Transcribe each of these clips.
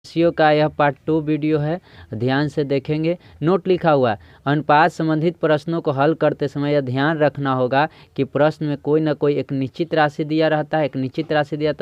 Ratio का यह part 2 video है, ध्यान से देखेंगे। नोट लिखा हुआ है, अनुपात संबंधित प्रश्नों को हल करते समय यह ध्यान रखना होगा कि प्रश्न में कोई ना कोई एक निश्चित राशि दिया रहता है, एक निश्चित राशि दिया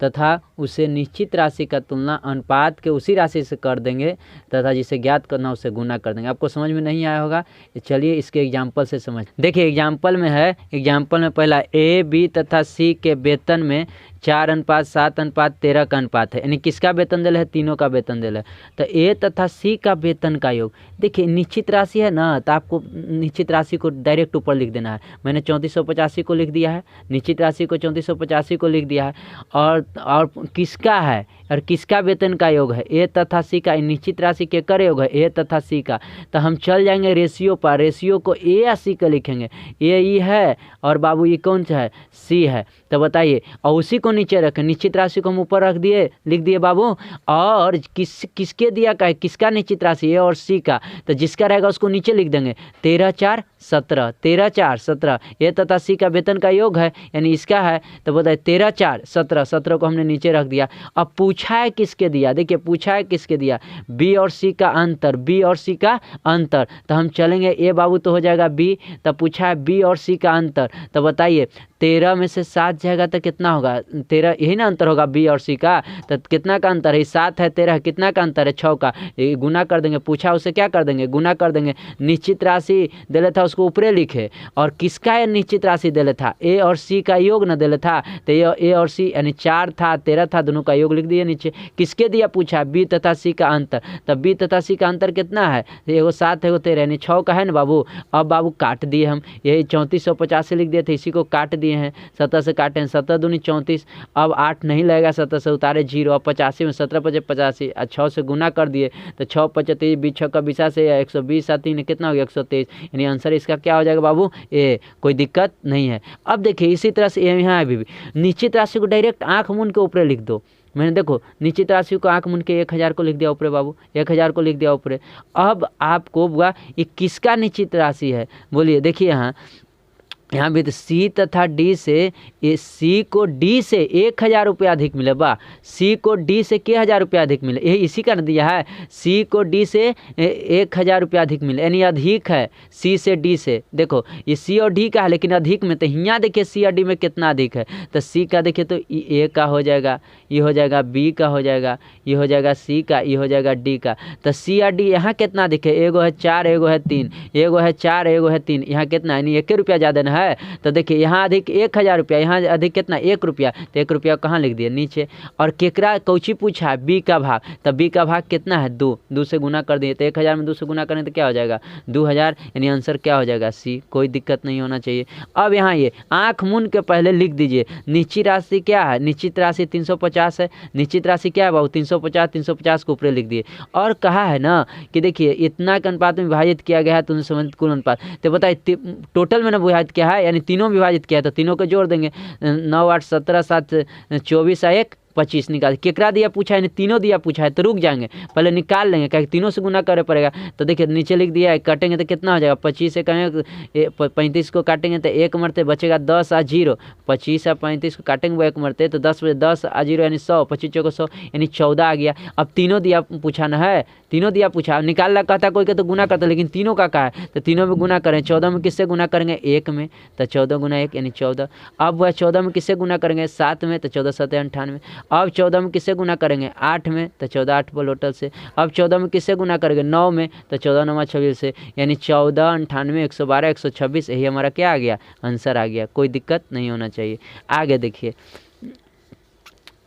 तथा उसे निश्चित राशि का तुलना अनुपात के उसी राशि से कर देंगे तथा जिसे ज्ञात करना उसे गुना कर देंगे। आपको समझ में नहीं आया होगा, चलिए इसके एग्जाम्पल से समझ। देखिए एग्जाम्पल में है, एग्जाम्पल में पहला ए बी तथा सी के वेतन में 4:7:13 का अनुपात है, यानी किसका वेतन दिल है, तीनों का वेतन दिल है। तो ए तथा सी का वेतन का योग, देखिए निश्चित राशि है ना, तो आपको निश्चित राशि को डायरेक्ट ऊपर लिख देना है। मैंने 3485 को लिख दिया है, निश्चित राशि को 3485 को लिख दिया है। और किसका है और किसका वेतन का योग है, ए तथा सी का। निश्चित राशि के कर योग है ए तथा सी का, तो हम चल जाएंगे रेशियो पर, रेशियो को ए या सी का लिखेंगे। ए ई है और बाबू ये कौन सा है, सी है। तो बताइए, और उसी को नीचे रखें, निश्चित राशि को हम ऊपर रख दिए, लिख दिए बाबू। और किसके दिया का है, किसका निश्चित राशि, ए और सी का, तो जिसका रहेगा उसको नीचे लिख देंगे। 13×4=17, 13×4=17 ए तथा सी का वेतन का योग है, यानी इसका है। तो बताइए 13×4=17, 17 को हमने नीचे रख दिया। अब पूछा है किसके दिया, देखिए पूछा है किसके दिया, बी और सी का अंतर, बी और सी का अंतर। तो हम चलेंगे, ए बाबू तो हो जाएगा बी, तब पूछा है बी और सी का अंतर। तो बताइए 13 में से 7 जाएगा तो कितना होगा, 13 यही ना अंतर होगा बी और सी का। तो कितना का अंतर है, 7 है 13, कितना का अंतर है, 6 का। ये गुना कर देंगे, पूछा उसे क्या कर देंगे, गुना कर देंगे। निश्चित राशि दिले था उसको ऊपरे लिखे, और किसका ये निश्चित राशि दिले था, ए और सी का योग ना दिले था। तो ये ए और सी यानी 4 था 13 था, दोनों का योग लिख दिए नीचे। किसके दिया पूछा, बी तथा सी का अंतर। तब बी तथा सी का अंतर कितना है, एगो 7 एगो 13, यानी 6 का है ना बाबू। अब बाबू काट दिए हम, यही 3450 से लिख दिए थे, इसी को काट दिए हैं, 17 से काटे हैं, 17 दूनी 34। अब 8 नहीं लगेगा, 17 से उतारे 0। अब 85 में 17 × 85, 6 से गुना कर दिए तो 6 × 35, 20 6 का 20 से 120, 3 कितना हो गया 123, यानी आंसर इसका क्या हो जाएगा बाबू, ए। कोई दिक्कत नहीं है। अब देखिए इसी तरह से यहाँ अभी भी निश्चित राशि को डायरेक्ट आँख मूंद के ऊपर लिख दो। मैंने देखो निश्चित राशि को आँख मूंद के 1000 को लिख दिया ऊपर बाबू, 1000 को लिख दिया ऊपर। अब आपको हुआ ये किसका निश्चित राशि है, बोलिए। देखिए यहाँ भी तो सी तथा डी से, ये सी को डी से 1000 रुपये अधिक मिले, वाह। सी को डी से के 1000 रुपये अधिक मिले, यही इसी का दिया है, सी को डी से 1000 रुपये अधिक मिले, यानी अधिक है सी से डी से। देखो ये सी और डी का है, लेकिन अधिक में, तो यहाँ देखिए सी और डी में कितना अधिक है। तो सी का देखिए तो ए का हो जाएगा, ये हो जाएगा बी का हो जाएगा, ये हो जाएगा सी का, ये हो जाएगा डी का। तो सी और डी यहाँ कितना अधिक है, एगो है 4 एगो है 3, एगो है 4 एगो है 3, यहाँ कितना, यानी 1 रुपया ज़्यादा ना है। तो देखिए यहाँ अधिक 1000 रुपया, यहाँ अधिक कितना 1 रुपया, तो 1 रुपया कहाँ लिख दिए नीचे। और केकरा कौची पूछा है, बी का भाग, तो बी का भाग कितना है 2, 2 से गुना कर दिए, तो 1000 में 2 से गुना करें तो क्या हो जाएगा 2000, यानी आंसर क्या हो जाएगा सी। कोई दिक्कत नहीं होना चाहिए। अब यहाँ ये आँख मूंद के पहले लिख दीजिए, निश्चित राशि क्या है, निश्चित राशि 350 है, निश्चित राशि क्या है बाबू 350, 350 को ऊपर लिख दिए। और कहा है ना कि देखिए इतना के अनुपात में विभाजित किया गया है तो संबंधित कुल अनुपात। तो बताइए टोटल में ना विभाजित किया है, यानी तीनों विभाजित किया है, तो तीनों को जोड़ देंगे, 9 8 17 7 24 1 25 निकाल। केकरा दिया पूछा है, तीनों दिया पूछा है, तो रुक जाएंगे, पहले निकाल लेंगे, क्या तीनों से गुना करे पड़ेगा। तो देखिए नीचे लिख दिया है, काटेंगे तो कितना हो जाएगा 25 से कहेंगे 35 को काटेंगे तो 1 मरते बचेगा 10 और 0, 25 और 35 को काटेंगे वो 1 मरते तो 10 बजे 10 और 0 यानी 100, 25 को 100 यानी 14 आ गया। अब तीनों दिया पूछा ना है, तीनों दिया पूछा, निकालना कहता कोई के तो गुना करता, लेकिन तीनों का कहा है तो तीनों में गुना करें। 14 में किससे गुना करेंगे 1 में, तो 14 गुना 1 यानी 14। अब वह 14 में किससे गुना करेंगे 7 में, तो 14 7 98। अब 14 में किससे गुना करेंगे 8 में, तो 14 8 लोटल से। अब 14 में किससे गुना करेंगे 9 में, तो 14 9 26 से, यानी 14 98 112 126, यही हमारा क्या आ गया आंसर आ गया। कोई दिक्कत नहीं होना चाहिए। आगे देखिए,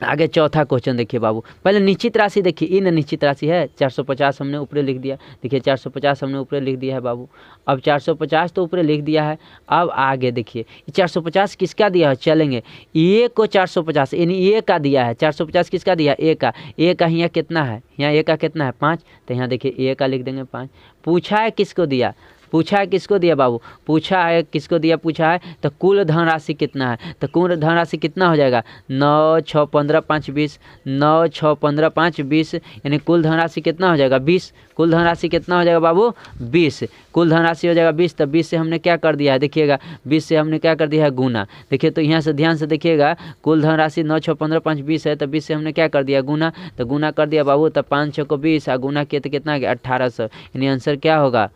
आगे चौथा क्वेश्चन देखिए बाबू, पहले निश्चित राशि देखिए, इन निश्चित राशि है 450 हमने ऊपर लिख दिया, देखिए 450 हमने ऊपर लिख दिया है बाबू। अब 450 तो ऊपर लिख दिया है। अब आगे देखिए 450 किसका दिया है, चलेंगे ए को 450 यानी ए का दिया है, 450 किसका दिया ए का, ए का यहाँ कितना है, यहाँ ए का कितना है 5, तो यहाँ देखिए ए का लिख देंगे 5। पूछा है किसको दिया, पूछा है किसको दिया बाबू, पूछा है किसको दिया, पूछा है तो कुल धनराशि कितना है, तो कुल धनराशि कितना हो जाएगा 9 6 15 5 20, 9 6 15 5 20, यानी कुल धनराशि कितना हो जाएगा 20। कुल धनराशि कितना हो जाएगा बाबू 20, कुल धनराशि हो जाएगा 20। तो 20 से हमने क्या कर दिया है, देखिएगा 20 से हमने क्या कर दिया है गुना। देखिए तो यहाँ से ध्यान से देखिएगा, कुल धनराशि 9 6 15 5 20 है, तो 20 से हमने क्या कर दिया गुना, तो गुना कर दिया बाबू। तो 5 6 को 20 और गुना किए तो कितना आ गया 1800, यानी आंसर क्या होगा,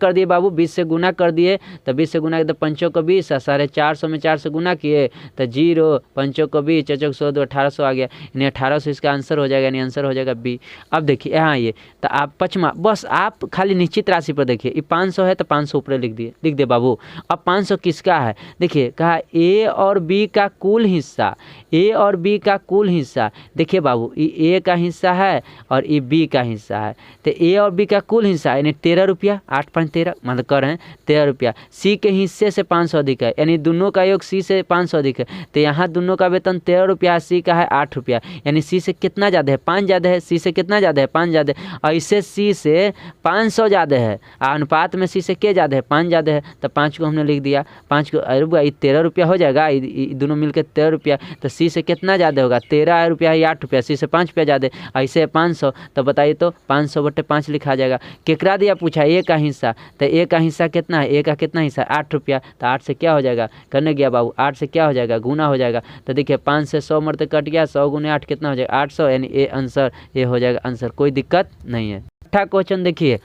कर दिए बाबू 20 से गुना कर दिए, तो 20 से गुना किए तो 5 को 20 और 450 में 4 से गुना किए तो 0, 5 को 20, 4 100 2 1800 आ गया, यानी 1800 इसका आंसर हो जाएगा, यानी आंसर हो जाएगा बी। अब देखिए यहाँ ये तो आप पचमा, बस आप खाली निश्चित राशि पर देखिए, ये 500 है तो 500 ऊपर लिख दे बाबू। अब 500 किसका है, देखिए कहा ए और बी का कुल हिस्सा, ए और बी का कुल हिस्सा। देखिए बाबू ये ए का हिस्सा है और ये बी का हिस्सा है, तो ए और बी का कुल हिस्सा यानी 13 रुपया, 8 5 13 मतलब कर रहे हैं 13 रुपया। सी के हिस्से से 500 अधिक है, यानी दोनों का योग सी से 500 अधिक है, तो यहाँ दोनों का वेतन 13 रुपया, सी का है 8 रुपया, यानी सी से कितना ज़्यादा है 5 ज़्यादा है, सी से कितना ज़्यादा है 5 ज़्यादा है, और इससे सी से 500 ज़्यादा है, अनुपात में सी से क्या ज़्यादा है 5 ज़्यादा है, तो 5 को हमने लिख दिया, 5 को अरे ये 13 रुपया हो जाएगा, दोनों मिलकर 13 रुपया, तो सी से कितना ज़्यादा होगा 13 रुपया है 8 रुपया, सी से 5 रुपया ज़्यादा, ऐसे 500, तो बताइए तो 500/5 लिखा जाएगा। केकरा दिया पूछा ए का हिस्सा, तो ए का हिस्सा कितना है, ए का कितना हिस्सा 8 रुपया, तो 8 से क्या हो जाएगा करने गया बाबू, 8 से क्या हो जाएगा गुना हो जाएगा, तो देखिए 5 से 100 मरते कट गया, 100 गुने 8 कितना हो जाएगा 800, यानी ए आंसर ये हो जाएगा आंसर, कोई दिक्कत नहीं है। छठा क्वेश्चन देखिए,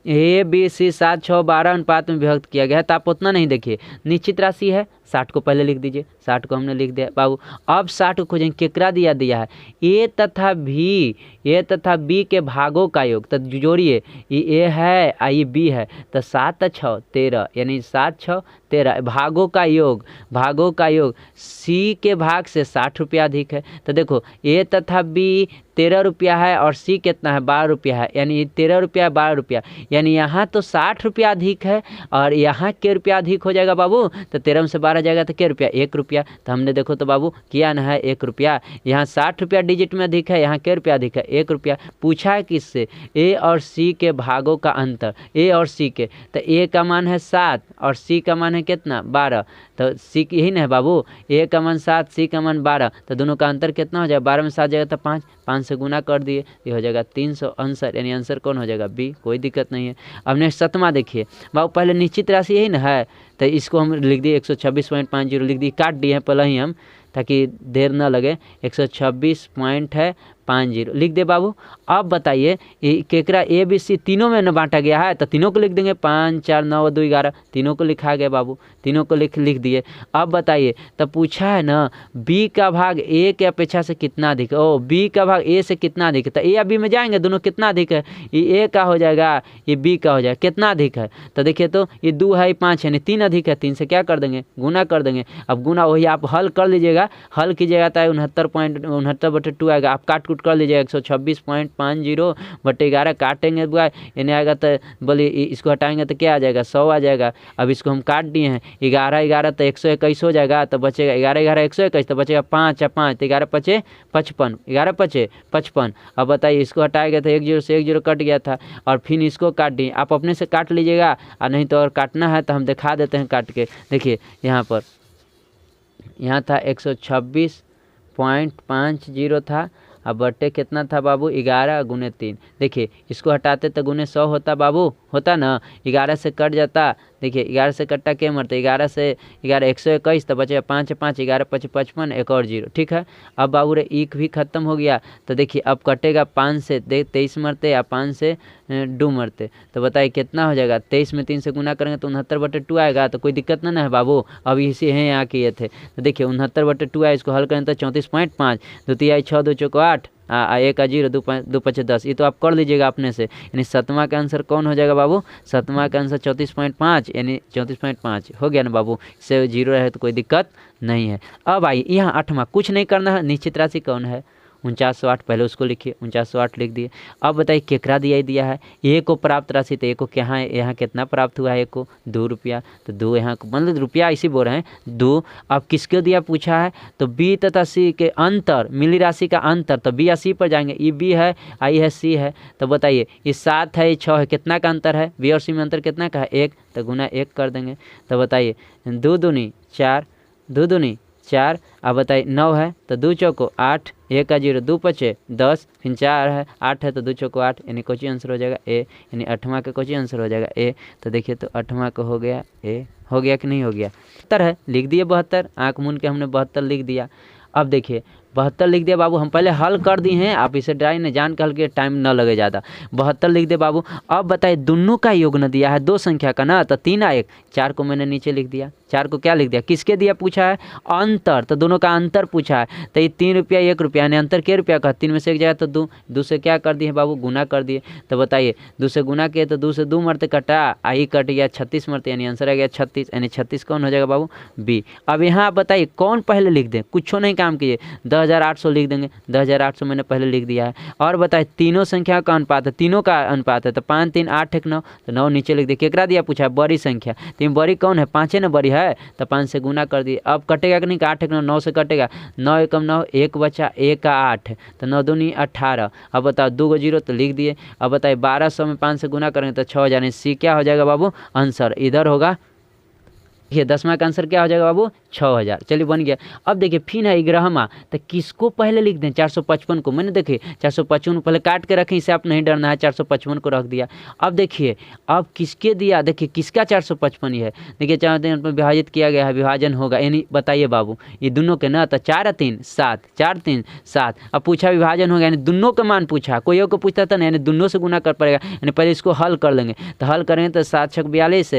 ए बी सी 7 6 12 अनुपात में विभक्त किया गया है, तो आप उतना नहीं देखिए, निश्चित राशि है 60 को पहले लिख दीजिए, 60 को हमने लिख दिया बाबू। अब 60 को खोजेंगे, केकरा दिया है ए तथा बी के भागों का योग, तो जोड़िए ये ए है और ये बी है, तो 7 6 13, यानी 7 6 13 भागों का योग सी के भाग से 60 रुपया अधिक है, तो देखो ए तथा बी 13 रुपया है और सी कितना है 12 रुपया है, यानी 13 रुपया 12 रुपया, यानी यहाँ तो 60 रुपया अधिक है और यहाँ के रुपया अधिक हो जाएगा बाबू, तो 13 में से 12 जाएगा तो क्या रुपया 1 रुपया, तो हमने देखो तो बाबू किया ना है 1 रुपया, यहाँ 60 रुपया डिजिट में अधिक है, यहाँ क्या रुपया अधिक है 1 रुपया। पूछा है किससे, ए और सी के भागों का अंतर, ए और सी के, तो ए का मान है 7 और सी का मान है कितना 12, तो सी यही ना है बाबू, ए का मान 7 सी का मान 12, तो दोनों का अंतर कितना हो जाएगा 12 में 7 जाएगा तो 5, 5 से गुना कर दिए, ये हो जाएगा 300 आंसर, यानी आंसर कौन हो जाएगा बी, कोई दिक्कत नहीं है। अब नेक्स्ट 7वां देखिए बाबू, पहले निश्चित राशि यही ना है, तो इसको हम लिख दिए 126.50 लिख दिए, काट दिए हैं पहले ही हम ताकि देर न लगे, 126.50 लिख दे बाबू। अब बताइए केकरा ए बी सी तीनों में न बांटा गया है, तो तीनों को लिख देंगे 5 4 9 2 11, तीनों को लिखा गया बाबू, तीनों को लिख दिए। अब बताइए तो पूछा है ना बी का भाग ए के अपेक्षा से कितना अधिक है, ओ बी का भाग ए से कितना अधिक है, तो ए या बी में जाएंगे दोनों कितना अधिक है, ये ए का हो जाएगा ये बी का हो जाएगा, कितना अधिक है, तो देखिए तो ये 2 है 5 है, 3 अधिक है, 3 से क्या कर देंगे गुना कर देंगे। अब गुना वही आप हल कर लीजिएगा, हल कीजिएगा तो 69.69/2 आएगा, आप काट कर लीजिएगा 126.50/11 काटेंगे यानी आएगा, तो बोलिए इसको हटाएंगे तो क्या आ जाएगा 100 आ जाएगा। अब इसको हम काट दिए हैं, 11 11 तो 121 हो जाएगा, तो बचेगा 11 11 121, तो बचेगा 5 5 तो 11 5 55, 11 5 55। अब बताइए इसको हटाएगा तो 1 0 से 1 0 कट गया था, और फिर इसको काट दिए, आप अपने से काट लीजिएगा, और नहीं तो और काटना है तो हम दिखा देते हैं काट के। देखिए यहाँ था 126.50 था, अब बट्टे कितना था बाबू 11 गुने 3, देखिए इसको हटाते तो गुने 100 होता बाबू, होता ना, 11 से कट जाता, देखिए 11 से कट्टा क्या मरते, 11 से 11 121, तो बचेगा 5 5 11 5 55 एक और 0, ठीक है। अब बाबू रे ईक भी खत्म हो गया, तो देखिए अब कटेगा 5 से 23 मरते या 5 से 2 मरते, तो बताइए कितना हो जाएगा, 23 में 3 से गुना करेंगे तो 69/2 आएगा, तो कोई दिक्कत ना है बाबू। अब इसी हैं यहाँ किए थे, तो देखिए 69/2 आए, इसको हल करें तो 34.5, 2 3 6 2 4 8 1 0 2 5 10, ये तो आप कर लीजिएगा अपने से, यानी 7वां का आंसर कौन हो जाएगा बाबू, 7वां का आंसर 34.5, यानी 34.5 हो गया ना बाबू, इससे 0 रहे तो कोई दिक्कत नहीं है। अब आइए यहाँ 8वां, कुछ नहीं करना है, निश्चित राशि कौन है 4908, पहले उसको लिखिए, 4908 लिख दिए। अब बताइए केकरा दिया है, ए को प्राप्त राशि, तो ए को क्या है, यहाँ कितना प्राप्त हुआ है, ए को 2 रुपया, तो 2 यहाँ मतलब रुपया इसी बोल रहे हैं 2। अब किसको दिया पूछा है, तो बी तथा सी के अंतर, मिली राशि का अंतर, तो बी या सी पर जाएंगे, ई बी है, आई है, सी है, तो बताइए ये 7 है, ये 6 है, कितना का अंतर है, बी और सी में अंतर कितना का है, 1, तो गुना 1 कर देंगे। तो बताइए 2 दूनी 4, 2 दूनी 4, अब बताइए 9 है, तो 2 चौको 8, 1 का 0, 2 पचे 10, फिर 4 है, 8 है, तो 2 चौको 8, यानी कोची आंसर हो जाएगा ए, यानी 8वां का कोची आंसर हो जाएगा ए। तो देखिए तो 8वां का हो गया ए, हो गया कि नहीं हो गया, 72 है, लिख दिए 72, आँख मूंद के हमने 72 लिख दिया। अब देखिए 72 लिख दिया बाबू, हम पहले हल कर दिए हैं, आप इसे ड्राई न जान कर के टाइम न लगे ज़्यादा। 72 लिख दे बाबू। अब बताइए दोनों का योग न दिया है, 2 संख्या का ना, तो 3 1, 4 को मैंने नीचे लिख दिया, 4 को क्या लिख दिया, किसके दिया पूछा है, अंतर, तो दोनों का अंतर पूछा है, तो ये 3 रुपया 1 रुपया, यानी अंतर के रुपया का, 3 में से 1 जाए तो 2 से क्या कर दिए बाबू, गुना कर दिए। तो बताइए 2 से गुना किए तो 2 से 2 मरते कटा, आई कट गया, 36 मरते, यानी आंसर आ गया 36, यानी 36 कौन हो जाएगा बाबू, बी। अब यहाँ आप बताइए कौन पहले लिख दें, कुछ नहीं काम कीजिए, 10,800 लिख देंगे, 10,800 मैंने पहले लिख दिया है। और बताइए तीनों संख्या का अनुपात है, तीनों का अनुपात है, तो 5 3 8 1 9, तो 9 नीचे लिख दिए। केकरा दिया पूछा है, बड़ी संख्या, तो बड़ी कौन है, 5 है ना, बड़ी है, तो 5 से गुना कर दिए। अब कटेगा कि नहीं, 8 1 9, 9 से कटेगा, 9 1 9, 1 बचा, 1 का 8, तो 9 दूनी 18। अब बताओ 2 को 0 तो लिख दिए। अब बताइए 1200 में 5 से गुना करेंगे तो 6,000, सी क्या हो जाएगा बाबू, आंसर इधर होगा। देखिए 10वां का आंसर क्या हो जाएगा बाबू, 6,000। चलिए बन गया। अब देखिए फिर है 11वां, तो किसको पहले लिख दें, 455 को, मैंने देखिए 455 पहले काट के रखें, इसे आप नहीं डरना है, 455 को रख दिया। अब देखिए अब किसके दिया, देखिए किसका 455 ही है, देखिए 4 3 पर विभाजित किया गया है, विभाजन होगा, यानी बताइए बाबू ये दोनों के ना, तो 4 3 7, 4 3 7। अब पूछा विभाजन होगा, यानी दोनों का मान पूछा, कोई और को पूछता था ना, यानी दोनों से गुना कर पड़ेगा, यानी पहले इसको हल कर लेंगे, तो हल करेंगे तो 7 6 42,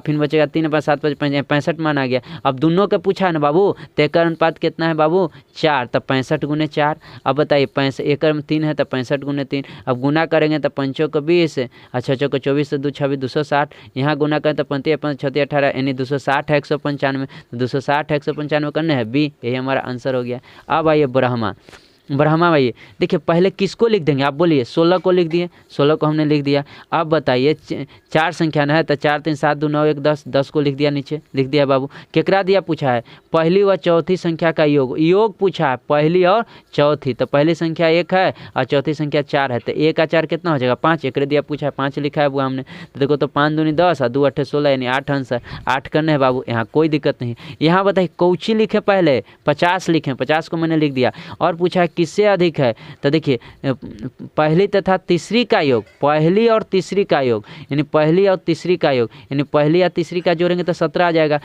फिर बचेगा 3 5 7 5 65 मान आ गया। अब दोनों का पूछा है ना बाबू, तो एक अनुपात कितना है बाबू, 4, तो 65 गुने 4। अब बताइए 65, एक में 3 है, तो 65 गुने 3। अब गुना करेंगे तो 5 को 20, अच्छा 6 को 24, तो 2 26 260, यहाँ गुना करें तो 35 5 36 18, यानी 260 है 195, तो 260 है 195 करने हैं बी, यही हमारा आंसर हो गया। अब आइए ब्रह्मा भाई, देखिए पहले किसको लिख देंगे, आप बोलिए, 16 को लिख दिए, 16 को हमने लिख दिया। अब बताइए 4 संख्या ना है, तो 4 3 7 2 9 1 10, 10 को लिख दिया, नीचे लिख दिया बाबू। केकरा दिया पूछा है, पहली व चौथी संख्या का योग पूछा है, पहली और चौथी, तो पहली संख्या 1 है और चौथी संख्या 4 है, तो 1 का 4 कितना हो जाएगा, 5। एक दिया पूछा है, 5 लिखा है बुआ हमने, तो देखो तो 5 दूनी 10 और 2 8 16, यानी 8 आंसर, 8 करने है बाबू, यहाँ कोई दिक्कत नहीं। यहाँ बताइए कौची लिखे, पहले 50 लिखे, 50 को मैंने लिख दिया। और पूछा है किससे अधिक है, तो देखिए पहली तथा तीसरी का योग, पहली और तीसरी का योग, यानी पहली और तीसरी का योग, यानी पहली या तीसरी का जोड़ेंगे तो 17 आ जाएगा।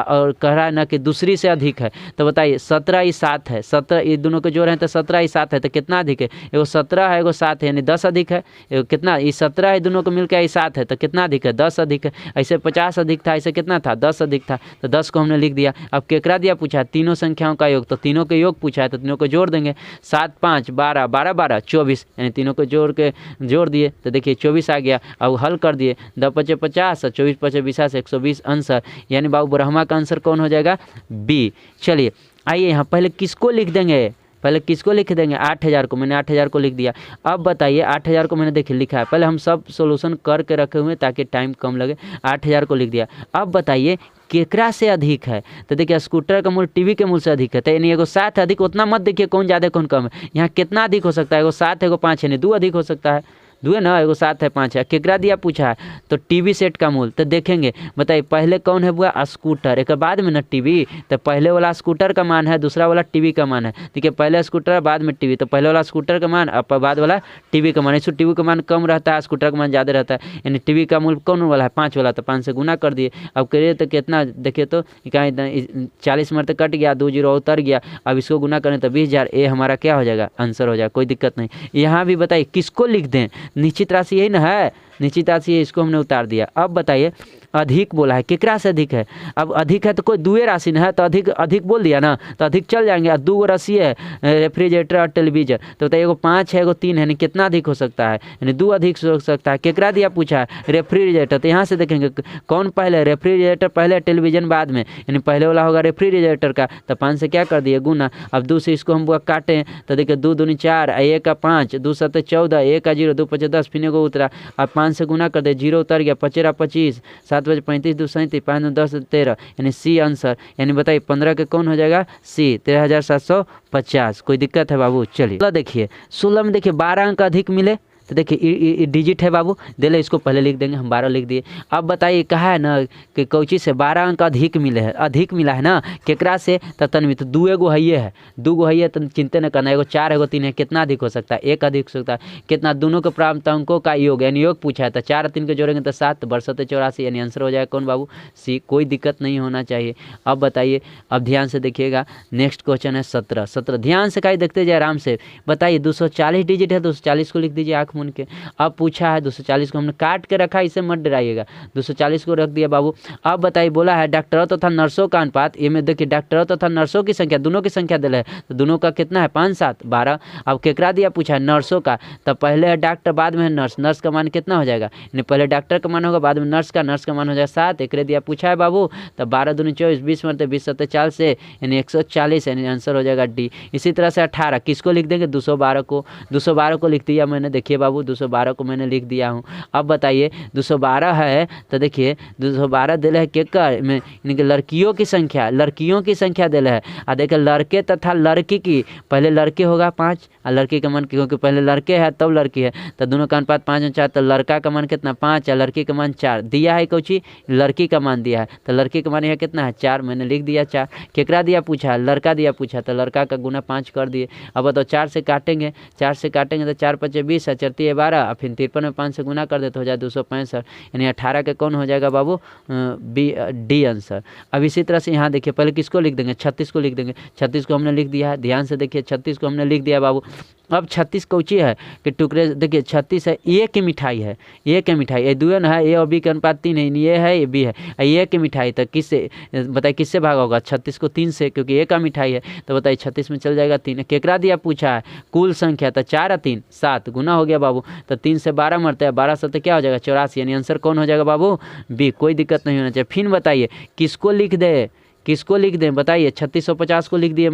और कह रहा है ना कि दूसरी से अधिक है, तो बताइए 17 ही 7 है, 17 ये दोनों को जोड़ रहे हैं तो 17 ही 7 है, तो कितना अधिक है, एगो 17 है एगो 7 है, यानी 10 अधिक है। कितना, ये 17 है, दोनों को मिलकर ये 7 है, तो कितना अधिक है, 10 अधिक है। ऐसे 50 अधिक था, ऐसे कितना था, 10 अधिक था, तो 10 को हमने लिख दिया। अब केकरा दिया पूछा है, तीनों संख्याओं का योग, तो तीनों के योग पूछा है, तो तीनों को जोड़ देंगे, 7 5 12 12 12 24, यानी तीनों को जोड़ दिए, तो देखिए 24 आ गया। अब हल कर दिए, 10 5 50 और 24 5 20, 120 आंसर, यानी बाबू ब्रह्मा का आंसर कौन हो जाएगा, बी। चलिए आइए यहाँ पहले किसको लिख देंगे, पहले किसको लिख देंगे, 8000 को, मैंने 8000 को लिख दिया। अब बताइए 8000 को मैंने देखिए लिखा है, पहले हम सब सोल्यूशन करके रखे हुए ताकि टाइम कम लगे, 8000 को लिख दिया। अब बताइए केकरा से अधिक है, तो देखिए स्कूटर का मूल्य टीवी के मूल्य से अधिक है, तो यानी एगो 7 अधिक, उतना मत देखिए कौन ज़्यादा कौन कम है, यहाँ कितना अधिक हो सकता है, एगो 7 एगो 5 है, नहीं 2 अधिक हो सकता है, 2 है ना, एगो 7 है 5 है। केकरा दिया पूछा है, तो टीवी सेट का मूल्य, तो देखेंगे बताइए पहले कौन है बुआ, स्कूटर, एक बाद में ना टीवी, तो पहले वाला स्कूटर का मान है, दूसरा वाला टीवी का मान है, देखिए पहले स्कूटर बाद में टीवी, तो पहले वाला स्कूटर का मान और बाद वाला टीवी का मान, इसको टीवी का मान कम रहता है, स्कूटर का मान ज़्यादा रहता है, यानी टीवी का मूल्य कौन वाला है, 5 वाला, तो 5 से गुना कर दिए। अब करिए तो कितना, देखिए तो कहीं 40 मरते कट गया, 2 0 उतर गया, अब इसको गुना करें तो 20,000, ये हमारा क्या हो जाएगा, आंसर हो जाएगा, कोई दिक्कत नहीं। यहाँ भी बताइए किसको लिख दें, निश्चित राशि यही ना है, निश्चित राशि है, इसको हमने उतार दिया। अब बताइए अधिक बोला है, केकरा से अधिक है? अब अधिक है तो कोई दुए राशि न है तो अधिक अधिक बोल दिया ना, तो अधिक चल जाएंगे। और 2 राशि है रेफ्रिजरेटर और टेलीविजन, तो बताइए एगो 5 है एगो 3 है, यानी कितना अधिक हो सकता है? यानी 2 अधिक हो सकता है। केकरा दिया पूछा है? रेफ्रिजरेटर। तो यहाँ से देखेंगे कौन पहले, रेफ्रिजरेटर पहले टेलीविजन बाद में, यानी पहले वाला होगा रेफ्रिजरेटर का। तो 5 से क्या कर दिए गुना। अब 2 से इसको हम काटें तो देखिए 2 दूनी 4, 1 का 5, 2 7 14, 1 का 0, 2 5 10, फिर एगो उतरा। अब 5 से गुना कर दे, 0 उतर गया, 5 25, 7 बजे 35, 2 37, 5 9 10 13, यानी सी आंसर। यानी बताइए 15 के कौन हो जाएगा? सी, 13,750। कोई दिक्कत है बाबू? चलिए देखिए 16 में देखिए 12 अंक अधिक मिले, तो देखिए डिजिट है बाबू, दिले इसको पहले लिख देंगे, हम 12 लिख दिए। अब बताइए कहा है ना कि कौची से 12 अंक अधिक मिले है, अधिक मिला है ना, केकरा से? तो तन्वी, तो 2 एगो है है, 2 गो है तो चिंता न करना, एगो 4 एगो 3 है, कितना अधिक हो सकता है? 1 अधिक हो सकता है। कितना? दोनों के प्राप्त अंकों का योग, यानी योग पूछा है, तो 4 और 3 के जोड़ेंगे तो 7, 62 84, यानी आंसर हो जाएगा कौन बाबू? सी। कोई दिक्कत नहीं होना चाहिए। अब बताइए, अब ध्यान से देखिएगा, नेक्स्ट क्वेश्चन है 17। ध्यान से कहीं देखते जाए आराम से। बताइए 240 डिजिट है, 240 को लिख दीजिए आँख मूंद के। अब पूछा है 240 को हमने काट के रखा, इसे मत डराइएगा, 240 को रख दिया बाबू। अब बताइए बोला है डॉक्टरों तथा नर्सों का अनुपात, ये में देखिए डॉक्टरों तथा नर्सों की संख्या, दोनों की संख्या दिला है, तो दोनों का कितना है? 5 7 12। अब केकरा दिया पूछा है? नर्सों का, तो पहले है डॉक्टर बाद में है नर्स, नर्स का मान कितना हो जाएगा? यानी पहले डॉक्टर का मान होगा बाद में नर्स का, नर्स का मान हो जाएगा 7। एक दिया पूछा है बाबू, तो 12 दूनी 24, 20 मरते 20 7 40 से, यानी 140, यानी आंसर हो जाएगा डी। इसी तरह से 18 किसको लिख देंगे? 212 को, 212 को लिख दिया मैंने, देखिए बाबू 212 को मैंने लिख दिया हूँ। अब बताइए 212 है, तो देखिए 212 दिले है केकर में, इनके लड़कियों की संख्या, लड़कियों की संख्या दिले है। और देखिए लड़के तथा लड़की की, पहले लड़के होगा 5 और लड़की का मान, क्योंकि पहले लड़के है तब लड़की है, तो दोनों का अनुपात 5 और 4, तो लड़का का मान कितना? 5 और लड़की का मान 4 दिया है। कोची लड़की का मान दिया है, तो लड़की का मान यह कितना है? 4, मैंने लिख दिया 4। केकरा दिया पूछा? लड़का दिया पूछा, तो लड़का का गुना 5 कर दिए। अब बताओ 4 से काटेंगे, 4 से काटेंगे तो 4 5 20 है, 4 3 12, और फिर 53 में 5 से गुना कर दे तो हो जाए 265, यानी 18 के कौन हो जाएगा बाबू? B, D answer. अब इसी तरह से यहाँ देखिए पहले किसको लिख देंगे? 36 को लिख देंगे, 36 को हमने लिख दिया है, ध्यान से देखिए 36 को हमने लिख दिया बाबू। अब 36 कौची है कि टुकड़े, देखिए 36 है, ए की मिठाई है, ए की मिठाई, ये दुए ना है, ए और बी के अनुपात 3 है, ये है ये बी है, ए की मिठाई, तो किससे बताइए किससे भागा होगा? 36 को 3 से, क्योंकि ए का मिठाई है, तो बताइए 36 में चल जाएगा 3। केकरा दिया पूछा है? कुल संख्या, तो 4 और 3 7 गुना हो गया बाबू, तो 3 से 12 मरता है, 12 7 क्या हो जाएगा? 84, यानी आंसर कौन हो जाएगा बाबू? बी। कोई दिक्कत नहीं होना चाहिए। फिर बताइए किसको लिख दे, किसको लिख दें? बताइए 3650 को लिख दिए,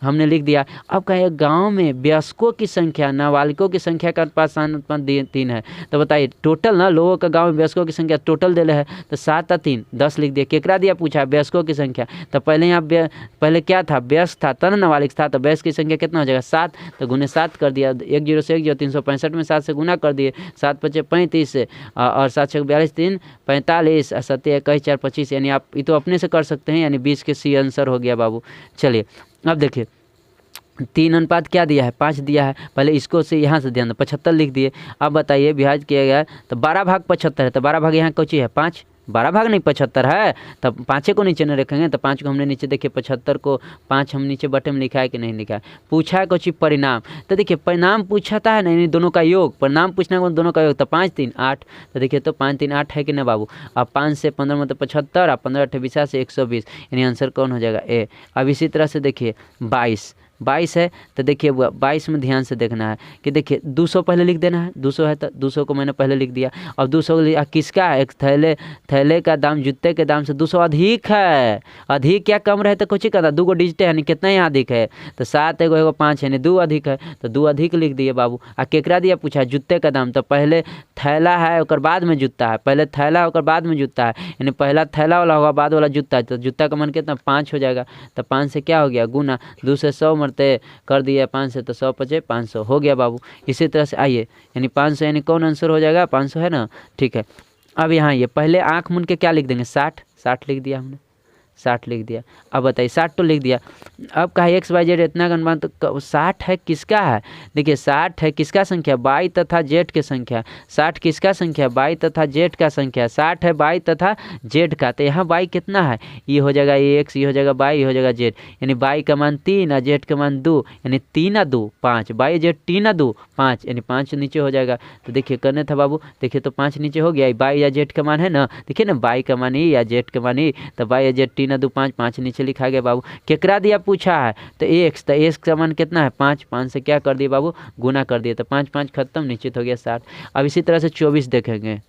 हमने लिख दिया। अब कहे गांव में वयस्कों की संख्या नाबालिगों की संख्या का अनुपात 3 है, तो बताइए टोटल ना लोगों का गांव में वयस्कों की संख्या टोटल दिले है, तो 7 और 3 10 लिख दिया। केकरा दिया पूछा? वयस्कों की संख्या, तो पहले यहाँ पहले क्या था? वयस्क था तब नाबालिग था, तो वयस्क की संख्या कितना हो जाएगा? 7, तो गुने 7 कर दिया, 1 0 से 1 0, 365 में 7 से गुना कर दिए, 7 5 35 और 7 6 42 3 45 और 7 1 4 25, यानी आप ये तो अपने से कर सकते हैं, यानी 20 के सी आंसर हो गया बाबू। चलिए अब देखिए 3 अनुपात क्या दिया है? 5 दिया है। पहले इसको से यहाँ से ध्यान 75 लिख दिए। अब बताइए विभाजित किया गया है तो 12 भाग 75 है, तो 12 भाग यहाँ कौची है? 5, 12 भाग नहीं 75 है, तब 5 को नीचे नहीं रखेंगे, तो 5 को हमने नीचे देखिए 75 को 5 हम नीचे बटे में लिखा है कि नहीं लिखा है? पूछा है कुछ परिणाम, तो देखिए परिणाम पूछाता है नहीं, दोनों का योग, परिणाम पूछना है दोनों का योग, तो 5 3 8, तो देखिए तो 5 3 8 है कि ना बाबू? अब 5 से 15 मतलब 75 और 15 8 20 से 120, यानी आंसर कौन हो जाएगा? ए। अब इसी तरह से देखिए 22 है, तो देखिए 22 में ध्यान से देखना है कि देखिए 200 पहले लिख देना है, 200 है तो 200 को मैंने पहले लिख दिया। अब 200 किसका है? एक थैले का दाम जूते के दाम से 200 अधिक है, अधिक या कम रहे तो कुछ ही कहता, 2 डिजिट है, यानी कितना यहाँ अधिक है? तो 7 एगो 5 है, यानी 2 अधिक है, तो 2 अधिक लिख दिए बाबू। आ केकरा दिया पूछा? जूते का दाम, तो पहले थैला है और बाद में जूता है, पहले थैला और बाद में जूता है, यानी पहला थैला वाला होगा बाद वाला जूता, तो जूता का मन कितना? 5 हो जाएगा, तो 5 से क्या हो गया? गुना 2 से 100 मरते कर दिया 5 से, तो 100 5 500 हो गया बाबू। इसी तरह से आइए, यानी 500, यानी कौन आंसर हो जाएगा? 500 है ना, ठीक है। अब यहाँ ये पहले आँख मूंद के क्या लिख देंगे? 60 लिख दिया हमने, 60 लिख दिया। अब बताइए 60 तो लिख दिया। अब कहा एक्स वाई जेड इतना का अनुमान, तो 60 है किसका है? देखिए 60 है किसका संख्या? वाई तथा जेड के संख्या। 60 किसका संख्या? वाई तथा जेड का संख्या। 60 है वाई तथा जेड का, तो यहाँ वाई कितना है? ये हो जाएगा एक्स, ये हो जाएगा वाई, ये हो जाएगा जेड, यानी वाई का मान 3 और जेड का मान 2, यानी 3 और 2 5, वाई जेड 3 और 2 5, यानी 5 नीचे हो जाएगा। तो देखिए करने था बाबू, देखिए तो 5 नीचे हो गया। वाई या जेड का मान है ना, देखिए ना वाई का मान या जेड का मान, तो वाई या जेड 3 और 2 5, 5 नीचे लिखा गया बाबू। केकरा दिया पूछा है? तो एक्स, तो एक्स का मान कितना है? 5, 5 से क्या कर दिए बाबू? गुना कर दिए, तो 5 5 खत्म, निश्चित हो गया 60। अब इसी तरह से 24 देखेंगे।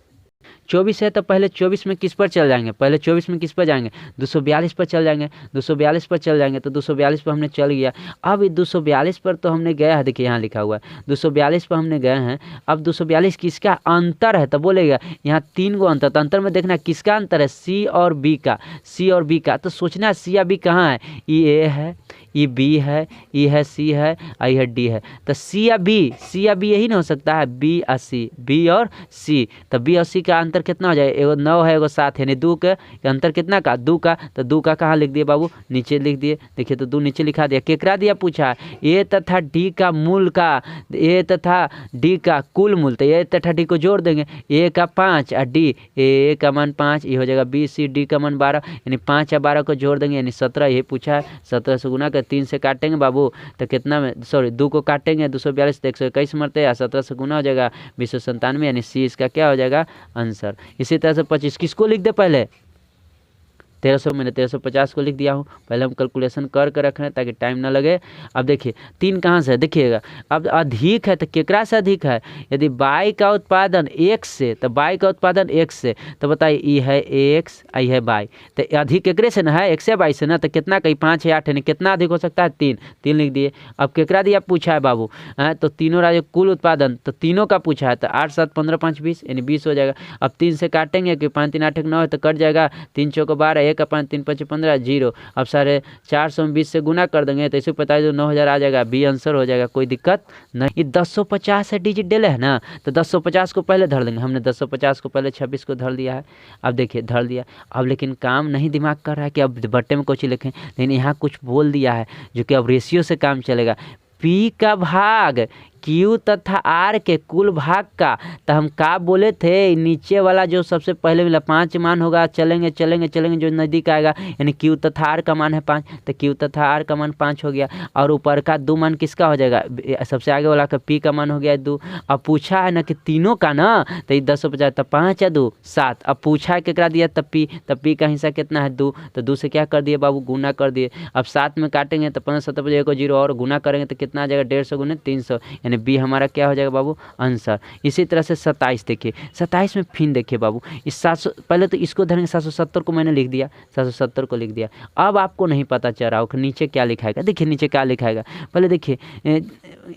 24 है तो पहले 24 में किस पर चल जाएंगे? पहले 24 में किस पर जाएंगे? 242 पर चल जाएंगे। 242 पर चल जाएंगे, तो 242 पर हमने चल गया। अब 242 पर तो हमने गया है, देखिए यहाँ लिखा हुआ है 242 पर हमने गए हैं। अब 242 किसका अंतर है? तो बोलेगा यहाँ 3 गो अंतर, तो अंतर में देखना किसका अंतर है? सी और बी का, सी और बी का। तो सोचना सी या बी कहाँ है? ई ए है, ई बी है, ई है सी है, आई है डी है। तो सी या बी, सी या बी यही ना हो सकता है, बी और सी, बी और सी। तो बी और सी का अंतर कितना हो जाए? एगो 9 है, एगो 7 है, यानी 2 के अंतर कितना का? 2 का। तो 2 का कहाँ लिख दिए बाबू? नीचे लिख दिए। देखिए तो 2 नीचे लिखा दिया। केकरा दिया पूछा? ए तथा डी का मूल का, ए तथा डी का कुल मूल, तो ए तथा डी को जोड़ देंगे। ए का 5 और डी, ए का मान 5, ये हो जाएगा बी, सी डी का मान 12, यानी 5 और 12 को जोड़ देंगे, यानी 17। ये पूछा है। 17 से गुना कर 3 से काटेंगे बाबू, तो कितना में, सॉरी 2 को काटेंगे 242 तो 121 मरते हैं, 17 से गुना हो जाएगा 297, यानी सी इसका क्या हो जाएगा? आंसर। इसी तरह से 25 किसको लिख दे? पहले 1300 मैंने 1350 को लिख दिया हूँ। पहले हम कैलकुलेशन कर रख रहे हैं ताकि टाइम ना लगे। अब देखिए 3 कहाँ से है? देखिएगा अब अधिक है तो केकरा से अधिक है? यदि वाई का उत्पादन x से, तो वाई का उत्पादन x से, तो बताइए ई है x, आई है वाई, तो अधिक केकरे से ना है? x से वाई से ना। तो कितना कहीं 5 है 8 है, कितना अधिक हो सकता है? 3, 3 लिख दिए। अब केकरा दिया पूछा है बाबू? तो तीनों राज्य कुल उत्पादन, तो तीनों का पूछा है, तो 8 7 15 5 20, यानी 20 हो जाएगा। अब 3 से काटेंगे कि 5 3 8 9 है, तो कट जाएगा 3 चौको 12, 1 5 3 5 15 0। अब 450 में 20 से गुना कर देंगे, तो इसे पता है 9000 आ जाएगा, बी आंसर हो जाएगा, कोई दिक्कत नहीं। ये 1050 है डिजिट डेले है ना, तो 1050 को पहले धर देंगे। हमने 1050 को पहले 26 को धर दिया है। अब देखिए धर दिया। अब लेकिन काम नहीं दिमाग कर रहा है कि अब बट्टे में कुछ लिखें, लेकिन यहाँ कुछ बोल दिया है जो कि अब रेशियो से काम चलेगा। पी का भाग क्यू तथा आर के कुल भाग का, तो हम का बोले थे? नीचे वाला जो सबसे पहले मिला 5 मान होगा, चलेंगे चलेंगे चलेंगे जो नज़दीक आएगा, यानी क्यू तथा आर का मान है 5, तो क्यू तथा आर का मान 5 हो गया। और ऊपर का 2 मान किसका हो जाएगा? सबसे आगे वाला का पी का मान हो गया 2। अब पूछा है ना कि तीनों का ना, तो ये 1050, तो 5 या 2 7। अब पूछा है केकरा दिया? तब पी का हिस्सा कितना है? 2, तो 2 से क्या कर दिए बाबू? गुना कर दिए। अब 7 में काटेंगे तो 15 7 1 0 और गुना करेंगे तो कितना आ जाएगा? 150 गुने 300, यानी बी हमारा क्या हो जाएगा बाबू? आंसर। इसी तरह से 27 देखिए, 27 में फिर देखिए बाबू, इस 700 पहले तो इसको धरेंगे, 770 को मैंने लिख दिया, 770 को लिख दिया। अब आपको नहीं पता चल रहा हो कि नीचे क्या लिखाएगा। देखिए नीचे क्या लिखाएगा, पहले देखिए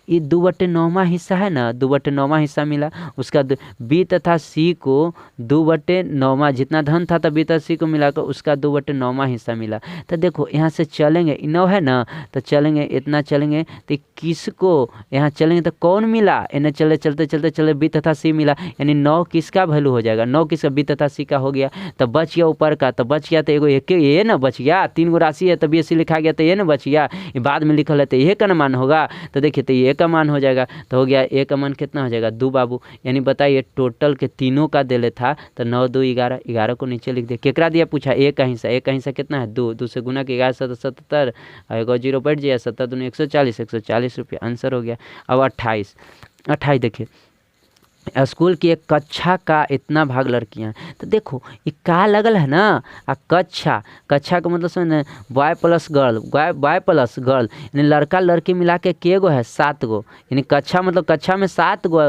ये 2/9 हिस्सा है ना, 2/9 हिस्सा मिला, उसका बी तथा सी को 2/9 जितना धन था तब बी तथा सी को मिलाकर उसका 2/9 हिस्सा मिला। तो देखो यहाँ से चलेंगे, 9 है ना, तो चलेंगे इतना चलेंगे, तो किसको यहाँ चलेंगे तो कौन मिला? इन्हें चले चलते चलते चले बी तथा सी मिला, यानी 9 किसका वैल्यू हो जाएगा? 9 किसका? बी तथा सी का हो गया। तो बच गया ऊपर का, तो बच गया तो एगो एक ये ना बच गया, 3 गो राशि है तब ये सी लिखा गया, तो ये ना बच गया, ये बाद में लिखल है तो ये का ना मान होगा। तो देखिए तो ये का मान हो जाएगा, तो हो गया ए का मान कितना हो जाएगा? 2 बाबू। यानी बताइए टोटल के तीनों का देले था, तो 9 2 11, 11 को नीचे लिख दिया। केकरा दिया पूछा? ए का हिस्सा, ए का हिस्सा कितना है? 2, 2 से गुना के 11 7 77, एगो 0 बैठ जाए, 7 दूनी 140, 140 रुपये आंसर हो गया। अब 28 देखिए, स्कूल की एक कक्षा का इतना भाग लड़कियां, तो देखो ये का लगल है ना, कक्षा का मतलब समझ, boy plus girl, boy plus girl, यानी लड़का लड़की मिला के गो है? 7 गो, यानी कक्षा मतलब कक्षा में 7 गो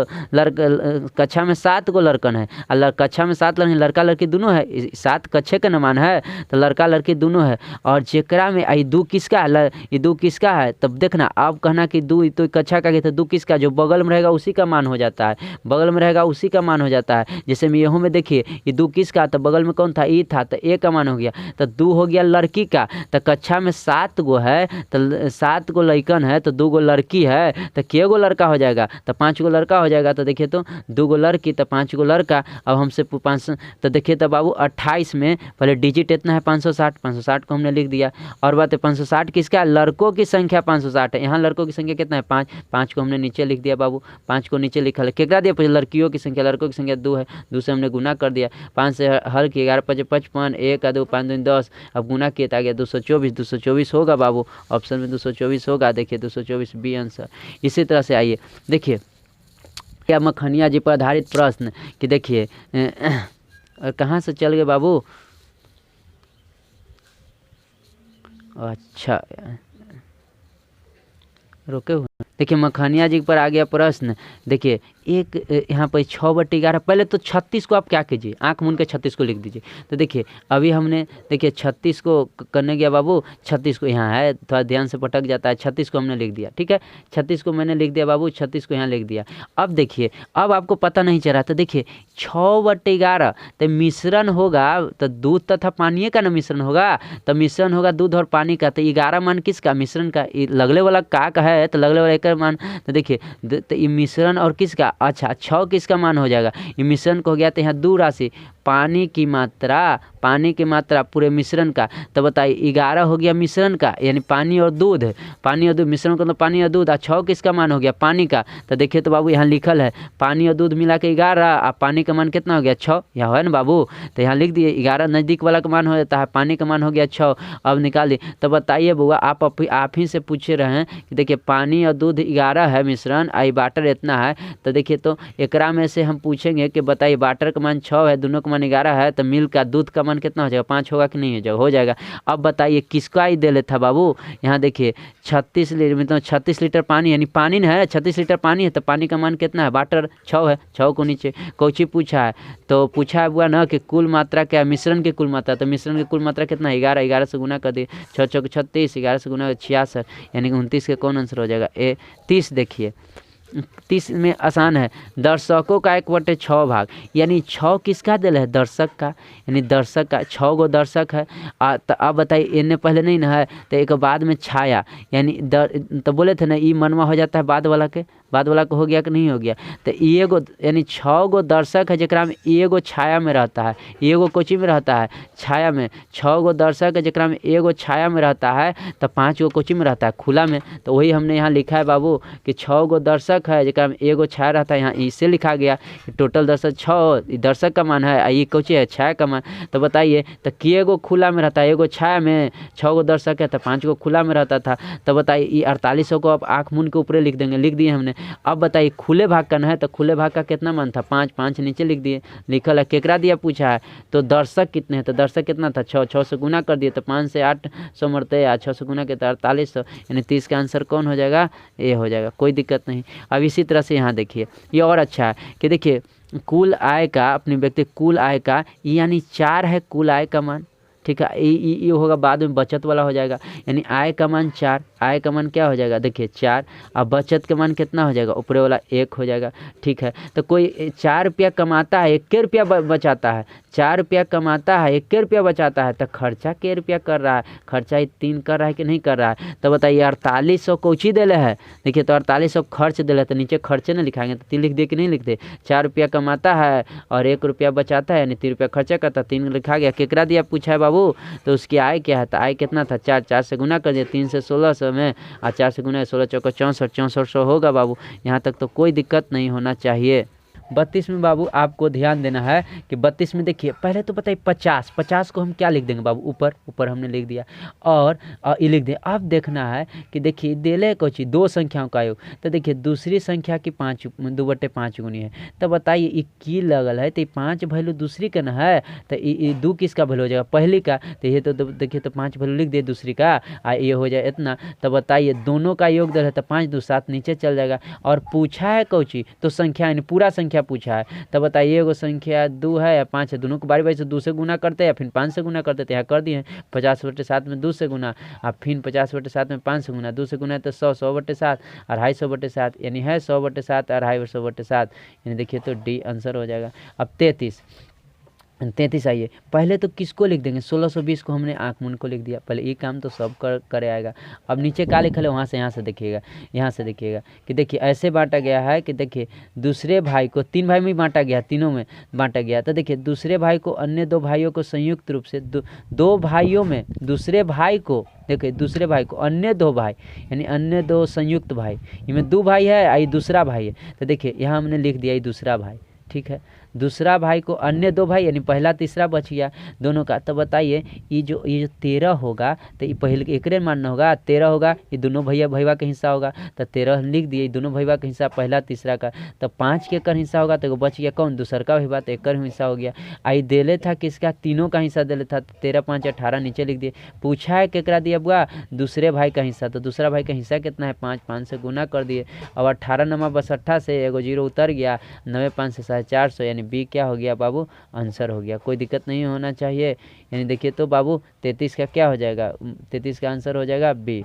कक्षा में 7 गो लड़कन है, और कक्षा में 7 लड़की, लड़का लड़की दोनों है, 7 कक्षे का मान है, तो लड़का लड़की दोनों है। और जेकरा में आई 2 किसका है? ये 2 किसका है? तब देखना अब कहना कि 2 तो कक्षा का, तो 2 किसका? जो बगल में रहेगा उसी का मान हो जाता है, बगल बगल में रहेगा उसी का मान हो जाता है। जैसे में यहूँ में देखिए ये 2 किसका, तो बगल में कौन था, ई था, तो ए का मान हो गया। तो 2 हो गया लड़की का, तो कक्षा में 7 गो है, तो 7 गो लड़कन है, तो 2 गो लड़की है, तो के गो लड़का हो जाएगा, तो 5 गो लड़का हो जाएगा। तो देखिए तो 2 गो लड़की तो 5 गो लड़का। अब हमसे 500, तो देखिए तो बाबू 28 में पहले डिजिट इतना है 560, 560 को हमने लिख दिया। और बात है 560 किसका, लड़कों की संख्या 560 है। यहाँ लड़कों की संख्या कितना है, 5, 5 को हमने नीचे लिख दिया बाबू, 5 को नीचे लिखा है। केकरा दिया, पहले लड़कियों की संख्या, लड़कों की संख्या 2 है, 2 से हमने गुना कर दिया। 5 से हल की 11 5 55, 1 2 5 2 10, अब गुना किए तो आ गया 224, 224 होगा बाबू, ऑप्शन में 224 होगा। देखिए 224 बी आंसर। इसी तरह से आइए देखिए क्या मखनिया जी पर आधारित प्रश्न कि देखिए कहाँ से चल गए बाबू, अच्छा रोके हुए। देखिए मखनिया जी पर आ गया प्रश्न। देखिए एक यहाँ पर 6/11, पहले तो 36 को आप क्या कीजिए, आंख मूंद के 36 को लिख दीजिए। तो देखिए अभी हमने देखिए 36 को करने गया बाबू, 36 को यहाँ है, थोड़ा ध्यान से पटक जाता है, 36 को हमने लिख दिया, ठीक है, 36 को मैंने लिख दिया बाबू, 36 को यहाँ लिख दिया। अब देखिए अब आपको पता नहीं चल रहा, तो देखिए 6/11 तो मिश्रण होगा, तो दूध तथा पानी का ना मिश्रण होगा, तो मिश्रण होगा दूध और पानी का, तो 11 मान किसका, मिश्रण का, लगले वाला का है, तो लगले वाला एक मान। तो देखिए तो ये मिश्रण और किसका, अच्छा 6 किसका मान हो जाएगा, ये मिश्रण को हो गया। तो यहाँ 2 राशि पानी की मात्रा पूरे मिश्रण का, तो बताइए 11 हो गया मिश्रण का, यानी पानी और दूध मिश्रण का, तो पानी और दूध, और 6 किसका मान हो गया, पानी का। तो देखिए तो बाबू यहाँ लिखल है पानी और दूध मिला के 11, और पानी का मान कितना हो गया 6, यहाँ है ना बाबू, तो यहाँ लिख दिए 11, नज़दीक वाला का मान हो जाता है, पानी का मान हो गया 6। अब निकालिए, तो बताइए बुआ आप ही से पूछे रहे हैं कि देखिए पानी और दूध 11 है मिश्रण, आई वाटर इतना है। तो देखिए तो एकरा में से हम पूछेंगे कि बताइए वाटर का मान 6 है, दोनों का मान 11 है, तो मिल्क का दूध का मान कितना हो जाएगा, 5 होगा कि नहीं हो जाएगा। अब बताइए किसका ही दे लेता बाबू, यहाँ देखिए 36 लीटर, मतलब 36 लीटर पानी, यानी पानी न है, 36 लीटर पानी है, तो पानी का मान कितना है, वाटर 6 है, 6 को नीचे कौची पूछा है, तो पूछा है बुआ ना कि कुल मात्रा क्या है, मिश्रण की कुल मात्रा, तो मिश्रण की कुल मात्रा कितना है 11, 11 से गुना कर दिए, 6 6 36, 11 से गुना 66, यानी कि 29 के कौन आंसर हो जाएगा, ए 30। देखिए 30 में आसान है, दर्शकों का 1/6 भाग, यानी 6 किसका दिल है, दर्शक का, यानी दर्शक का 6 गो दर्शक है। तो अब बताइए इन्हें पहले नहीं ना है, तो एक बाद में छाया, यानी तो बोले थे ना ई मनवा हो जाता है बाद वाला को हो गया कि नहीं हो गया, तो एगो यानी 6 गो दर्शक है जरा में एगो छाया में रहता है, एगो कोची में रहता है, छाया में, 6 गो दर्शक है जरा में एगो छाया में रहता है, तो 5 गो कोची में रहता है, खुला में। तो वही हमने यहाँ लिखा है बाबू कि 6 गो दर्शक है जरा में एगो छाया रहता है, यहाँ इससे लिखा गया टोटल दर्शक 6 दर्शक का मान है, ये कोची है छाया का मान। तो बताइए तो के गो खुला में रहता है, एगो छाया में, 6 गो दर्शक है तो 5 गो खुला में रहता था। तो बताइए ये 4800 को आप आँख मूंद के ऊपर लिख देंगे, लिख दिए हमने। अब बताइए खुले भाग का ना है, तो खुले भाग का कितना मान था, 5, 5 नीचे लिख दिए, लिखल है केकरा दिया पूछा है, तो दर्शक कितने हैं, तो दर्शक कितना था 6, 6 से गुना कर दिए, तो 5 से 800 मरते, 6 से गुना के तो 4800, यानी 30 का आंसर कौन हो जाएगा, ये हो जाएगा, कोई दिक्कत नहीं। अब इसी तरह से यहाँ देखिए ये और अच्छा है कि देखिए कुल आय का, अपने व्यक्ति कुल आय का, यानी 4 है कुल आय का मान, ठीक है, ये होगा बाद में बचत वाला हो जाएगा, यानी आय का मान 4, आय का मान क्या हो जाएगा देखिए 4, अब बचत का मान कितना हो जाएगा, ऊपर वाला 1 हो जाएगा, ठीक है। तो कोई 4 रुपया कमाता है 1 रुपया बचाता है, 4 रुपया कमाता है 1 रुपया बचाता है, तो खर्चा के रुपया कर रहा है, खर्चा 3 कर रहा है कि नहीं कर रहा है। तो बताइए 4800 कोची दे है, देखिए तो 4800 खर्च दे है, तो नीचे खर्चे ना लिखाएंगे, तो 3 लिख दे कि नहीं लिखते, 4 रुपया कमाता है और 1 रुपया बचाता है, यानी 3 रुपया खर्चा करता है, 3 लिखा गया। केकरा दिया पूछा है बाबू, तो उसकी आय क्या है, तो आय कितना था 4, 4 से गुना कर दिया, 3 से 1600 में, और 4 से गुना 16 चौका 64, 6400 होगा बाबू। यहाँ तक तो कोई दिक्कत नहीं होना चाहिए। 32 में बाबू आपको ध्यान देना है कि 32 में देखिए पहले तो बताइए 50 को हम क्या लिख देंगे बाबू, ऊपर हमने लिख दिया, और ये लिख दें। अब देखना है कि देखिए देले को चीज 2 संख्याओं का योग, तो देखिए दूसरी संख्या की 2/5 गुनी है, तो बताइए ये की लगल है, तो ये 5 वैल्यू दूसरी का ना है, तो ये 2 किसका वैल्यू हो जाएगा, पहली का, तो ये तो देखिए तो 5 वैल्यू लिख दिए दूसरी का, ये हो जाए इतना। तो बताइए दोनों का योग दर है, तो 5 2 7 नीचे चल जाएगा, और पूछा है कोची तो संख्या यानी पूरा संख्या संख्या पूछा है, तब बताइए एगो संख्या 2 है या 5 है, दोनों को बारी बारी से 2 से गुना करते हैं या फिर 5 से गुना करते हैं। यहाँ कर दिए 50/7 में 2 से गुना, अब फिर 50/7 में 5 से गुना, 2 से गुना है तो 100/7, 250/7 यानी है 100/7, 250/7 यानी देखिए तो डी आंसर हो जाएगा। अब 33 आइए, पहले तो किसको लिख देंगे, 1620 को हमने आँख मूंद को लिख दिया, पहले ये काम तो सब करे आएगा। अब नीचे क्या लिखा है वहाँ से यहाँ से देखिएगा कि देखिए ऐसे बांटा गया है कि देखिए दूसरे भाई को 3 भाई में बांटा गया, तीनों में बांटा गया, तो देखिए दूसरे भाई को अन्य 2 भाइयों को संयुक्त रूप से 2 भाइयों में दूसरे भाई को, देखिए दूसरे भाई को अन्य 2 भाई यानी अन्य 2 संयुक्त भाई, इनमें 2 भाई है आई दूसरा भाई है, तो देखिए यहाँ हमने लिख दिया ये दूसरा भाई, ठीक है, दूसरा भाई को अन्य 2 भाई यानी पहला तीसरा बच गया दोनों का। तो बताइए ये जो 13 होगा तो ये पहले एकरे मानना होगा, 13 होगा ये दोनों भैया का हिस्सा होगा, तो 13 लिख दिए दोनों भैया का हिस्सा पहला तीसरा का, तो 5 के कर हिस्सा होगा तो बच गया कौन, दूसर का भैया, तो एक हिस्सा हो गया। आई देले था किसका, तीनों का हिस्सा देले था, 13 5 18 नीचे लिख दिए। पूछा है केकरा दिया बुआ, दूसरे भाई का हिस्सा, तो दूसरा भाई का हिस्सा कितना है 5 से गुना कर दिए। अब 18 नमा 62 से एगो 0 उतर गया, 90 5 से 450 यानी बी क्या हो गया बाबू, आंसर हो गया। कोई दिक्कत नहीं होना चाहिए, यानी देखिए तो बाबू 33 का क्या हो जाएगा, 33 का आंसर हो जाएगा बी।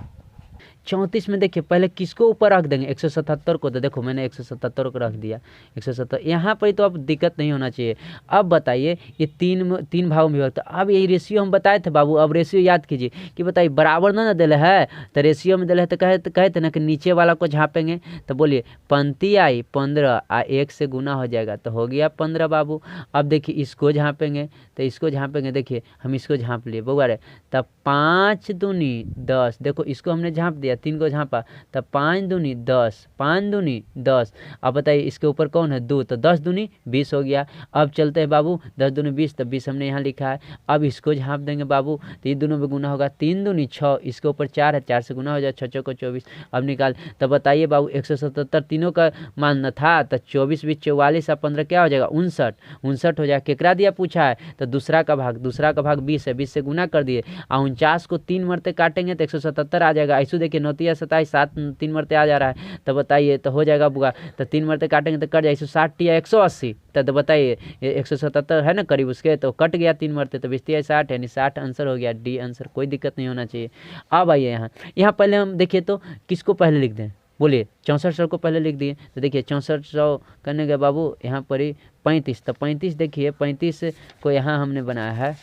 34 में देखिए पहले किसको ऊपर रख देंगे, 177 को, तो देखो मैंने 177 को रख दिया 170, यहाँ पर तो अब दिक्कत नहीं होना चाहिए। अब बताइए ये तीन भागों में विभक्त, अब यही रेशियो हम बताए थे बाबू, अब रेशियो याद कीजिए कि बताइए बराबर ना दिले है, तो रेशियो में दिले है तो कहे थे ना कि नीचे वाला को झाँपेंगे, तो बोलिए पंक्ति आई 15 1 से गुना हो जाएगा तो हो गया 15 बाबू। अब देखिए इसको झाँपेंगे, तो इसको झाँपेंगे, देखिए हम इसको झाँप लिए बउआ रे, तब 5 दूनी 10, देखो इसको हमने झाँप दिया, 3 को झाँपा, तब 5 दूनी 10, 5 दूनी 10। अब बताइए इसके ऊपर कौन है 2, तो 10 दूनी 20 हो गया। अब चलते हैं बाबू 10 दूनी 20, तो 20 हमने यहाँ लिखा है। अब इसको झाँप देंगे बाबू, तो ये दोनों में गुना होगा, 3 दूनी 6, इसके ऊपर 4 है, 4 से गुना हो जाए, 6 को 24। अब निकाल, तब बताइए बाबू 177 तीनों का मानना था, तो 24 20 44 और 15 क्या हो जाएगा 59 हो जाएगा। केकरा दिया पूछा है, तो दूसरा का भाग 20 है, 20 से गुना कर दिए, और 49 को 3 मरते काटेंगे तो 177 आ जाएगा। ऐसे देखिए 9 × 27 7 3 मरते आ जा रहा है, तो बताइए तो हो जाएगा बुआ, तो 3 मरते काटेंगे तो कट जाए 160 या 180, तो बताइए 177 है ना करीब उसके, तो कट गया 3 मरते, तो 20 60 यानी 60 आंसर हो गया, डी आंसर, कोई दिक्कत नहीं होना चाहिए। अब आइए यहाँ पहले हम देखिए तो किसको पहले लिख दें, बोलिए 6400 को पहले लिख दिए, तो देखिए 6400 करने के बाबू यहाँ पर ही 35, तो 35 देखिए 35 को यहाँ हमने बनाया है,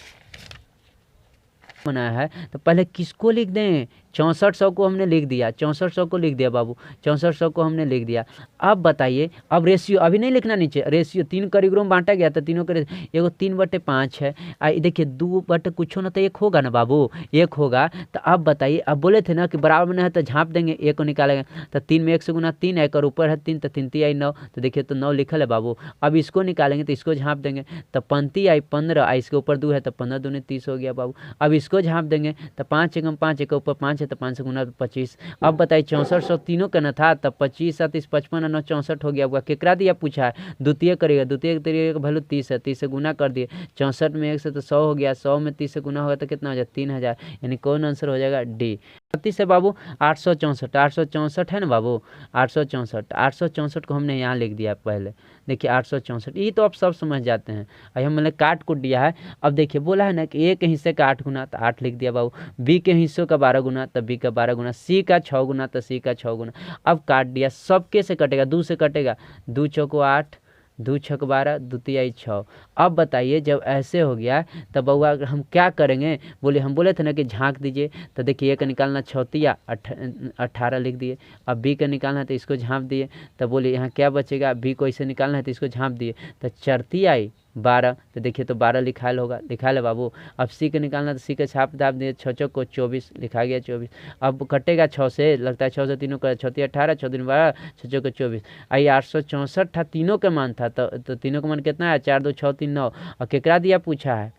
तो पहले किसको लिख दें, 6400 को हमने लिख दिया, 6400 को लिख दिया बाबू, 6400 को हमने लिख दिया। अब बताइए, अब रेशियो अभी नहीं लिखना नीचे, रेशियो 3 करीब में बांटा गया, तो तीनों का एगो 3/5 है, देखिए 2 कुछ ना तो 1 होगा ना बाबू, 1 होगा। तो अब बताइए, अब बोले थे ना कि बराबर में है तो झाँप देंगे, 1 को निकालेंगे, तो 3 में 1 से गुना 3 है, और ऊपर है 3, तो 3 आई 9, तो देखिए तो 9 लिखल है बाबू। अब इसको निकालेंगे तो इसको झाँप देंगे, तो पंक्ति आई 15, इसके ऊपर 2 है, तो 15 दूनी 30 हो गया बाबू। अब इसको झाँप देंगे, तो 5 एकम 5, एक ऊपर 5 है, तो 5 से गुना 25। अब बताइए 6400 तीनों का ना था, तब 25 7 55 9 64 हो गया हुआ। केकरा दिया पूछा है, द्वितीय करेगा, द्वितीय का वैल्यू 30 है, 30 से गुना कर दिए, 64 में 1 से तो 100 हो गया, 100 में 30 से गुना होगा तो कितना हो जाए 3000, यानी कौन आंसर हो जाएगा डी। 36 है बाबू 864 है ना बाबू, 864 को हमने यहाँ लिख दिया पहले, देखिए 864, ये तो आप सब समझ जाते हैं। अभी हमने काट कुट दिया है। अब देखिए बोला है ना कि ए के हिस्से का 8 गुना, तो 8 लिख दिया बाबू, बी के हिस्सों का 12 गुना, तो बी का 12 गुना, सी का 6 गुना, तो सी का 6 गुना। अब काट दिया, सबके से कटेगा, 2 से कटेगा, 2 चौको 8, 2 छक 12, द्वितीय 6। अब बताइए जब ऐसे हो गया तब बउआ हम क्या करेंगे, हम बोले थे ना कि झाँक दीजिए, तो देखिए ए का निकालना 6 18 लिख दिए। अब बी का निकालना है तो इसको झाँप दिए, तो बोलिए यहाँ क्या बचेगा, बी को इसे निकालना है तो इसको झाँप दिए, तो 4 12, तो देखिए तो 12 लिखायल होगा, लिखायल है बाबू। अब सी का निकालना तो सी का छाप दाब दिए, 6 को 24 लिखा गया 24। अब कटेगा 6 से, लगता है 6 से तीनों का, 6 18, 6 दूनी 12, 6 को 24। आई 864 था, तीनों का मान था, तो तीनों का मान कितना है 4 2 6 3 9। और केकरा दिया पूछा है,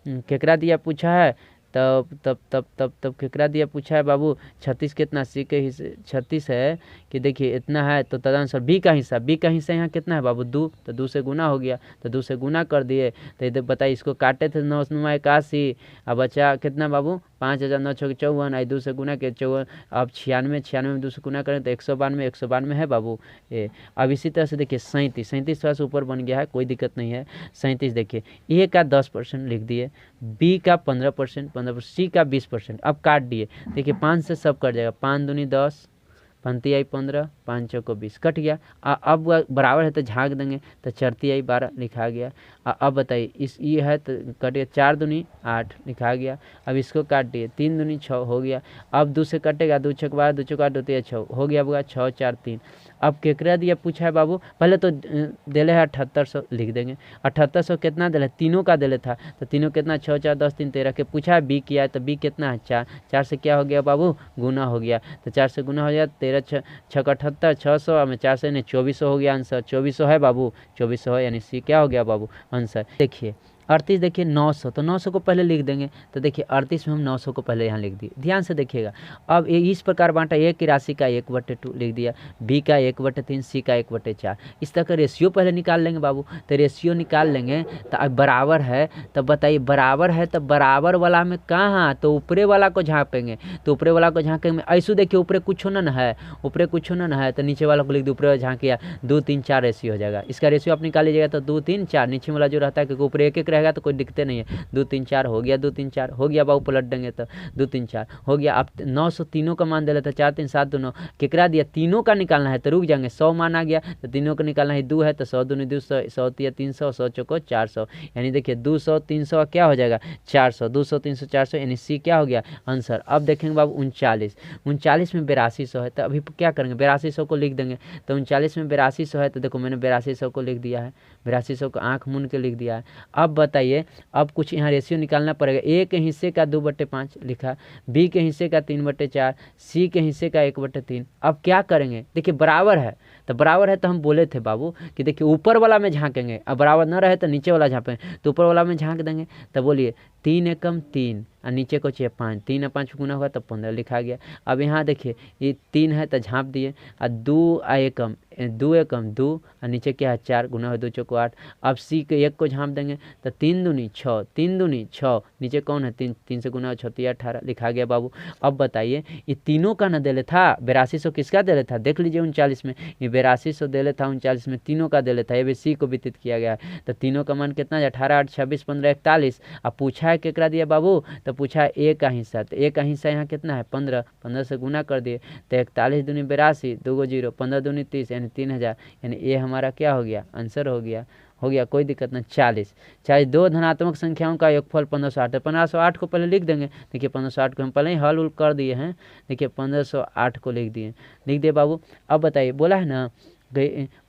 केकरा दिया पूछा है, तब केकरा दिया पूछा है बाबू, 36 कितना, सी के हिस्से 36 है कि देखिए इतना है, तो तदनुसार बी का हिस्सा यहाँ कितना है बाबू 2, तो 2 से गुना हो गया, तो 2 से गुना कर दिए। तो इधर बताइए इसको काटे थे 9 81, अब बचा कितना बाबू 5,9 छः 54, आई 2 से गुना के 54, अब 96, 96 में 2 से गुना करें तो 192, 192 है बाबू ए। अब इसी तरह से देखिए 37, 37 थोड़ा सा ऊपर बन गया है, कोई दिक्कत नहीं है। 37 देखिए ए का 10% लिख दिए, बी का 15%, 15%, सी का 20%। अब काट दिए, देखिए 5 से सब कट जाएगा, 5 दूनी 10, 15 आई 15, 5 चौको 20, कट गया। अब बराबर है तो झाँक देंगे तो 4 आई 12 लिखा गया। अब बताइए इस ये है तो कट गया, 4 दूनी 8 लिखा गया। अब इसको काट दिए, 3 दूनी 6 हो गया। अब 2 से कटेगा, 2 छक 12, 2 चौक 8, 2 3 6 हो गया होगा, 6 4 3। अब केकरा दिया पूछा है बाबू, पहले तो दिले है 7800 लिख देंगे। 7800 कितना दिले, तीनों का दिले था तो तीनों कितना 6 4 10 3 13 के पूछा है। बी किया है तो बी कितना है 4, 4 से क्या हो गया बाबू गुना हो गया, तो 4 से गुना हो गया 13 6 78 600 में 4 से 2400 हो गया आंसर। 2400 है बाबू, 2400 है, यानी सी क्या हो गया बाबू आंसर। देखिए 38 देखिए 900, तो 900 को पहले लिख देंगे, तो देखिए 38 में हम 900 को पहले यहाँ लिख दिए, ध्यान से देखिएगा। अब इस प्रकार बांटा, ए की राशि का 1/2 लिख दिया, बी का 1/3, सी का 1/4। इस तरह का रेशियो पहले निकाल लेंगे बाबू। तो रेशियो निकाल लेंगे तो अब बराबर है, तो बताइए बराबर है तो बराबर वाला में कहाँ, तो ऊपरे वाला को झाँपेंगे, तो ऊपरे वाला को झाँकेंगे ऐसे देखिए ऊपरे कुछ होना न है, ऊपरे कुछ होना न है तो नीचे वाला को लिख दो, ऊपरे वाला झाँकिया 2 3 4 रेशियो हो जाएगा। इसका रेशियो आप निकाल लीजिएगा तो 2 3 4, नीचे वाला जो रहता है क्योंकि ऊपर एक रहेगा तो कोई दिक्कत नहीं है। 2 3 4 हो गया, 2 3 4 हो गया बाबू, पलट देंगे तो 2 3 4 हो गया। आप 900 तीनों का मान दे लेते, 4 3 7 2 9 केकरा दिया, तीनों का निकालना है तो रुक जाएंगे, 100 मान आ गया तो तीनों का निकालना है, 2 है तो 100 दूनी 200, 100 3 300, 100 चौको 400, यानी देखिए 200 300 क्या हो जाएगा 400, 200 300 400, यानी सी क्या हो गया आंसर। अब देखेंगे बाबू 39, 39 में 8200 है, तो अभी क्या करेंगे 8200 को लिख देंगे। तो 39 में 8200 है तो देखो मैंने 8200 को लिख दिया है, 8200 को आँख मूंद के लिख दिया है। अब बताइए अब कुछ यहाँ रेशियो निकालना पड़ेगा। ए के हिस्से का 2/5 लिखा, बी के हिस्से का 3/4, सी के हिस्से का 1/3। अब क्या करेंगे, देखिए बराबर है तो बराबर है तो हम बोले थे बाबू कि देखिए ऊपर वाला में झाँकेंगे, अब बराबर न रहे तो नीचे वाला झाँपेंगे, तो ऊपर वाला में झाँक देंगे। तो बोलिए 3 एकम 3 और नीचे को चाहिए 5, 3 और 5 गुना हुआ तो 15 लिखा गया। अब यहाँ देखिए ये 3 है तो झाँप दिए, और 2 एकम 2 और नीचे क्या है 4 गुना है 2 चौको 8। अब सी के 1 को झाँप देंगे तो 3 दूनी 6, 3 दूनी 6, नीचे कौन है 3, 3 से गुना 6 18 लिखा गया बाबू। अब बताइए ये तीनों का न देले था, 8200 किसका देले था देख लीजिए 39 में, ये 8200 देले था 39 में, तीनों का देले था, ये भी सी को वितरित किया गया है। तो तीनों का मान कितना है 18 8 26 15 41। अब पूछा है केकरा दिया बाबू, तो पूछा है ए का हिस्सा, तो ए का हिस्सा यहाँ कितना है 15, 15 से गुना कर दिए तो 41 दूनी 82, 2 0, 15 दूनी 30 यानी 3000, यानी ए हमारा क्या हो गया आंसर हो गया, कोई दिक्कत नहीं। 40 दो धनात्मक संख्याओं का योगफल 1508 है, 1508 को पहले लिख देंगे। देखिए 1508 को हम पहले ही हल उल कर दिए हैं, देखिए 1508 को लिख दिए बाबू। अब बताइए बोला है ना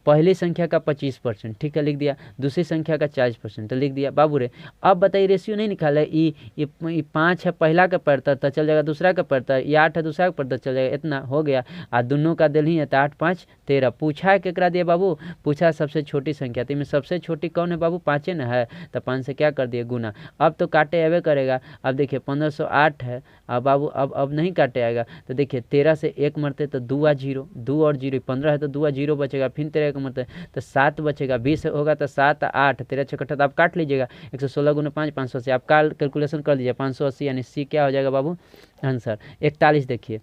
पहली संख्या का 25%, ठीक है लिख दिया, दूसरी संख्या का 40% तो लिख दिया बाबू रे। अब बताइए रेशियो नहीं निकाला, ये 5 है पहला का पड़ता तो चल जाएगा, दूसरा का पड़ता ये 8 है दूसरा का पड़ता चल जाएगा, इतना हो गया। और दोनों का दिल ही है तो 8 5 13। पूछा है केकरा दिया बाबू, पूछा सबसे छोटी संख्या, तो इनमें सबसे छोटी कौन है बाबू 5 न है, तो 5 से क्या कर दिए गुना। अब तो काटे अवे करेगा, अब देखिए 1508 है, अब बाबू अब नहीं काटे आएगा, तो देखिए 13 से 1 मरते तो 2 आ 0, 2 और 0 15 है तो 2 आ 0 बचेगा, फिर 13 मतलब तो 7 बचेगा, 20 होगा तो 7 8 13 6 तो आप काट लीजिएगा, 116 गुना 5 580, आप कैलकुलेशन कर लीजिए 580, यानी सी क्या हो जाएगा बाबू आंसर। 41 देखिए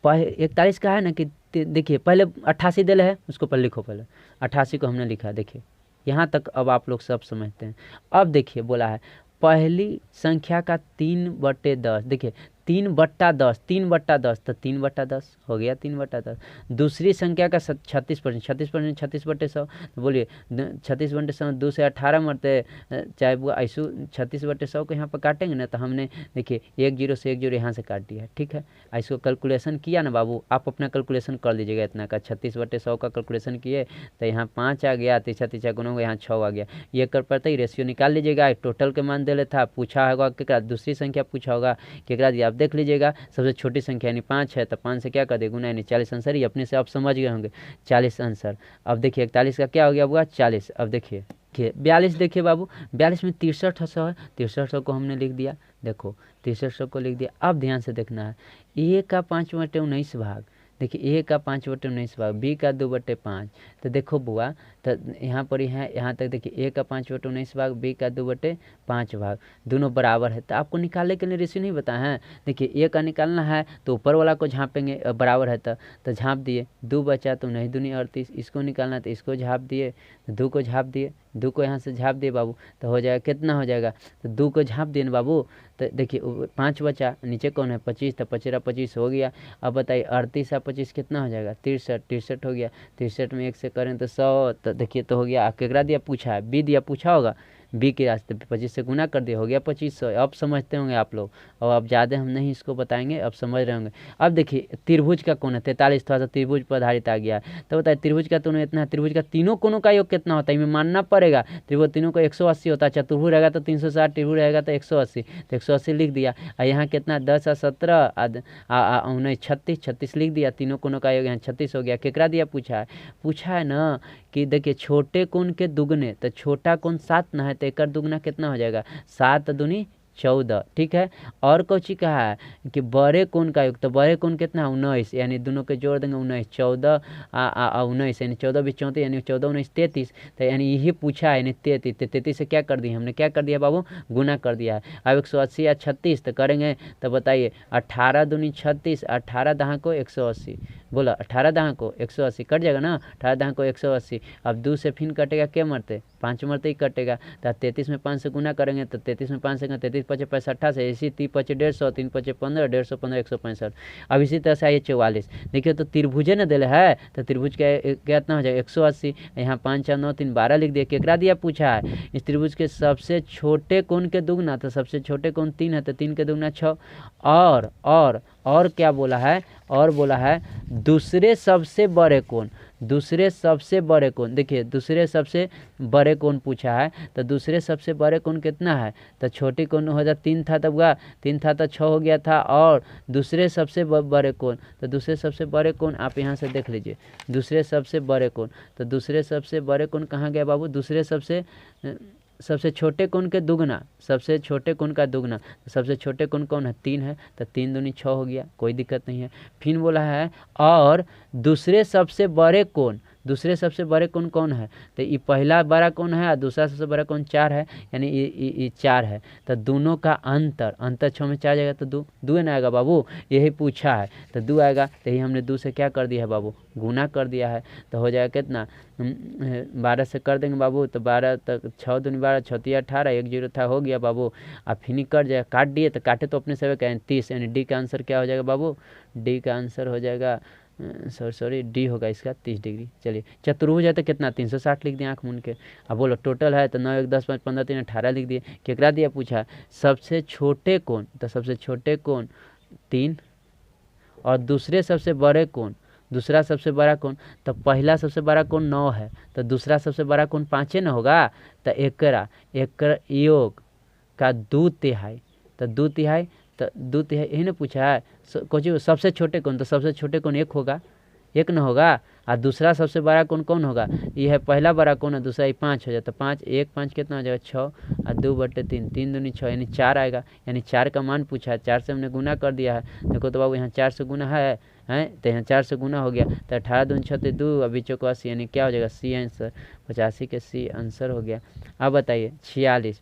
41 का है ना कि देखिए पहले 88 दिले है, उसको पहले लिखो, पहले 88 को हमने लिखा, देखिए यहाँ तक अब आप लोग सब समझते हैं। अब देखिए बोला है पहली संख्या का 3/10, देखिए 3/10, 3/10 तो 3/10 हो गया 3/10। दूसरी संख्या का 36%, 36% 36/100, तो बोलिए 36/100 2 से 18 मरते, चाहे वो ऐसे 36/100 को यहाँ पर काटेंगे ना तो हमने देखिए 1 0 से 1 0 यहाँ से काट दिया, ठीक है। ऐसे कैलकुलेशन किया ना बाबू, आप अपना कैलकुलेशन कर लीजिएगा, इतना का 36/100 का कैलकुलेशन किए तो यहाँ 5 आ गया, 3 गुना होगा यहाँ 6 आ गया, ये कर पड़ता ही रेशियो निकाल लीजिएगा। टोटल के मान दे लेता, पूछा होगा केकरा, दूसरी संख्या पूछा होगा केकरा दिया, आप देख लीजिएगा सबसे छोटी संख्या यानी 5 है तो 5 से क्या कर दे गुना, यानी 40 आंसर ही अपने से आप समझ गए होंगे 40 आंसर। अब देखिए 41 का क्या हो गया हुआ 40। अब देखिए 42 देखिए बाबू, 42 में 6300 है, 6300 को हमने लिख दिया, देखो 6300 को लिख दिया। अब ध्यान से देखना है, ए का 5/19 भाग, देखिए a का 5/19 b का 2/5। तो देखो बुआ, तो यहाँ पर यहाँ तक देखिए a का 5/19 b का 2/5 दोनों बराबर है। तो आपको निकालने के लिए रेशियो नहीं बताया है। देखिए a का निकालना है तो ऊपर वाला को झाँपेंगे, बराबर है तो झाँप दिए, 2 बचा तो 9 दूनी 38। इसको निकालना है तो इसको झाँप दिए, 2 को झाँप दिए, 2 को यहाँ से झाँप दिए बाबू, तो हो जाएगा कितना हो जाएगा, तो 2 को झाँप दिए ना बाबू। तो देखिए 5 बचा, नीचे कौन है 25, तो 25 हो गया। अब बताइए 38 और 25 कितना हो जाएगा 63 हो गया। 63 में 1 से करें तो 100, तो देखिए तो हो गया। केकरा दिया पूछा है, बी दिया पूछा होगा, बी के रास्ते 25 से गुना कर दिया, हो गया 2500। अब समझते होंगे आप लोग, और अब ज़्यादा हम नहीं इसको बताएंगे, अब समझ रहे होंगे। अब देखिए त्रिभुज का कोण है 43, थोड़ा सा त्रिभुज पर आधारित आ गया है। तो बताइए त्रिभुज का कोण इतना है, त्रिभुज का तीनों कोणों का योग कितना होता है, इनमें मानना पड़ेगा। त्रिभुज तीनों को 180 होता है, चतुर्भुज रहेगा तो 360, त्रिभुज रहेगा तो 180, तो 180 लिख दिया। और यहाँ कितना 10 और 17 19 36 लिख दिया, तीनों कोणों का योग यहाँ 36 हो गया। केकरा दिया पूछा है ना कि देखिए छोटे कोण के दुगने, तो छोटा कोण 7 ना है, तो एक दुगना कितना हो जाएगा 7 दूनी 14, ठीक है। और कौची कहा है कि बड़े कोण का योग, तो बड़े कोण कितना 19, यानी दोनों के जोड़ देंगे 19, 14 19, यानी 14 भी 34, यानी 14 19 33। तो यानी यही पूछा है, यानी 33 से क्या कर दिया हमने, क्या कर दिया बाबू, गुना कर दिया है। अब 180 या 36 तो करेंगे, तो बताइए 18 दूनी 36, 18 दहाँ को 180, बोला 18 दहाँ को 180 कट जाएगा ना, 18 दहाँ को 180। अब 2 से फिर कटेगा, क्या मरते 5 मरते ही कटेगा। तो 33 में 5 से गुना करेंगे, तो 33 में 5 से 33 पचे 65 से, इसी 3 पचे 150, 3 पचे 15, 150 15 165। अब इसी तरह से आइए 44, देखिए तो त्रिभुजे न दिले है, तो त्रिभुज का कितना हो जाएगा 180, यहाँ 5 4 9 3 12 लिख दिया। केकरा दिया पूछा है, इस त्रिभुज के सबसे छोटे कोण के दुगना, तो सबसे छोटे कोण 3 है, तो 3 के दुगना 6। और क्या बोला है, और बोला है दूसरे सबसे बड़े कोण, दूसरे सबसे बड़े कोण, देखिए दूसरे सबसे बड़े कोण पूछा है, तो दूसरे सबसे बड़े कोण कितना है, तो छोटी कोण हो जाता 3 था तब 3 था तो 6 हो गया था। और दूसरे सबसे बड़े कोण, तो दूसरे सबसे बड़े कोण आप यहाँ से देख लीजिए, दूसरे सबसे बड़े कोण, तो दूसरे सबसे बड़े कोण कहाँ गया बाबू, दूसरे सबसे छोटे कोण के दुगना, सबसे छोटे कोण का दुगना, तो सबसे छोटे कोण कौन है 3 है, तो 3 दूनी 6 हो गया, कोई दिक्कत नहीं है। फिर बोला है और दूसरे सबसे बड़े कोण, दूसरे सबसे बड़े कोण कौन है, तो ये पहला बड़ा कोण है और दूसरा सबसे बड़ा कोण 4 है, यानी ये 4 है। तो दोनों का अंतर 6 में 4 जाएगा तो 2 ना आएगा बाबू, यही पूछा है, तो 2 आएगा। तो यही हमने 2 से क्या कर दिया है बाबू, गुना कर दिया है। तो हो जाएगा कितना 12 से कर देंगे बाबू, तो 12 तक 6 दूनी 12, 6 3 18, 1 0 था, हो गया बाबू। अब फिर कट जाएगा, काट दिए तो काटे तो अपने से 30, यानी डी का आंसर क्या हो जाएगा बाबू, डी का आंसर हो जाएगा सॉरी डी होगा इसका 30 डिग्री। चलिए चतुर्भुज है तो कितना 360 लिख दिए आँख मूंद के। अब बोलो टोटल है तो 9 1 10 5 15 3 18 लिख दिए। केकरा दिया पूछा सबसे छोटे कोण, तो सबसे छोटे कोण 3 और दूसरे सबसे बड़े कोण, दूसरा सबसे बड़ा कोण, तो पहला सबसे बड़ा कोण 9 है, तो दूसरा सबसे बड़ा कोण 5 न होगा, तो एकरा योग का 2/3, तो 2/3 तो 2/3 यही ना पूछा है। कुछ सबसे छोटे कोण, तो सबसे छोटे कोण 1 होगा, 1 न होगा, और दूसरा सबसे बड़ा कोण कौन होगा, ये है पहला बड़ा कोण है, दूसरा ये 5 हो जाता, 5 1 5 कितना हो जाएगा 6 और 2/3, 3 दूनी 6 यानी 4 आएगा, यानी 4 का मान पूछा है, 4 से हमने गुना कर दिया है। देखो तो बाबू यहाँ 4 से गुना है तो यहाँ 4 से गुना हो गया, तो 18 दूनी 36 2 अभी 84, यानी क्या हो जाएगा सी आंसर, 85 के सी आंसर हो गया। अब बताइए 46,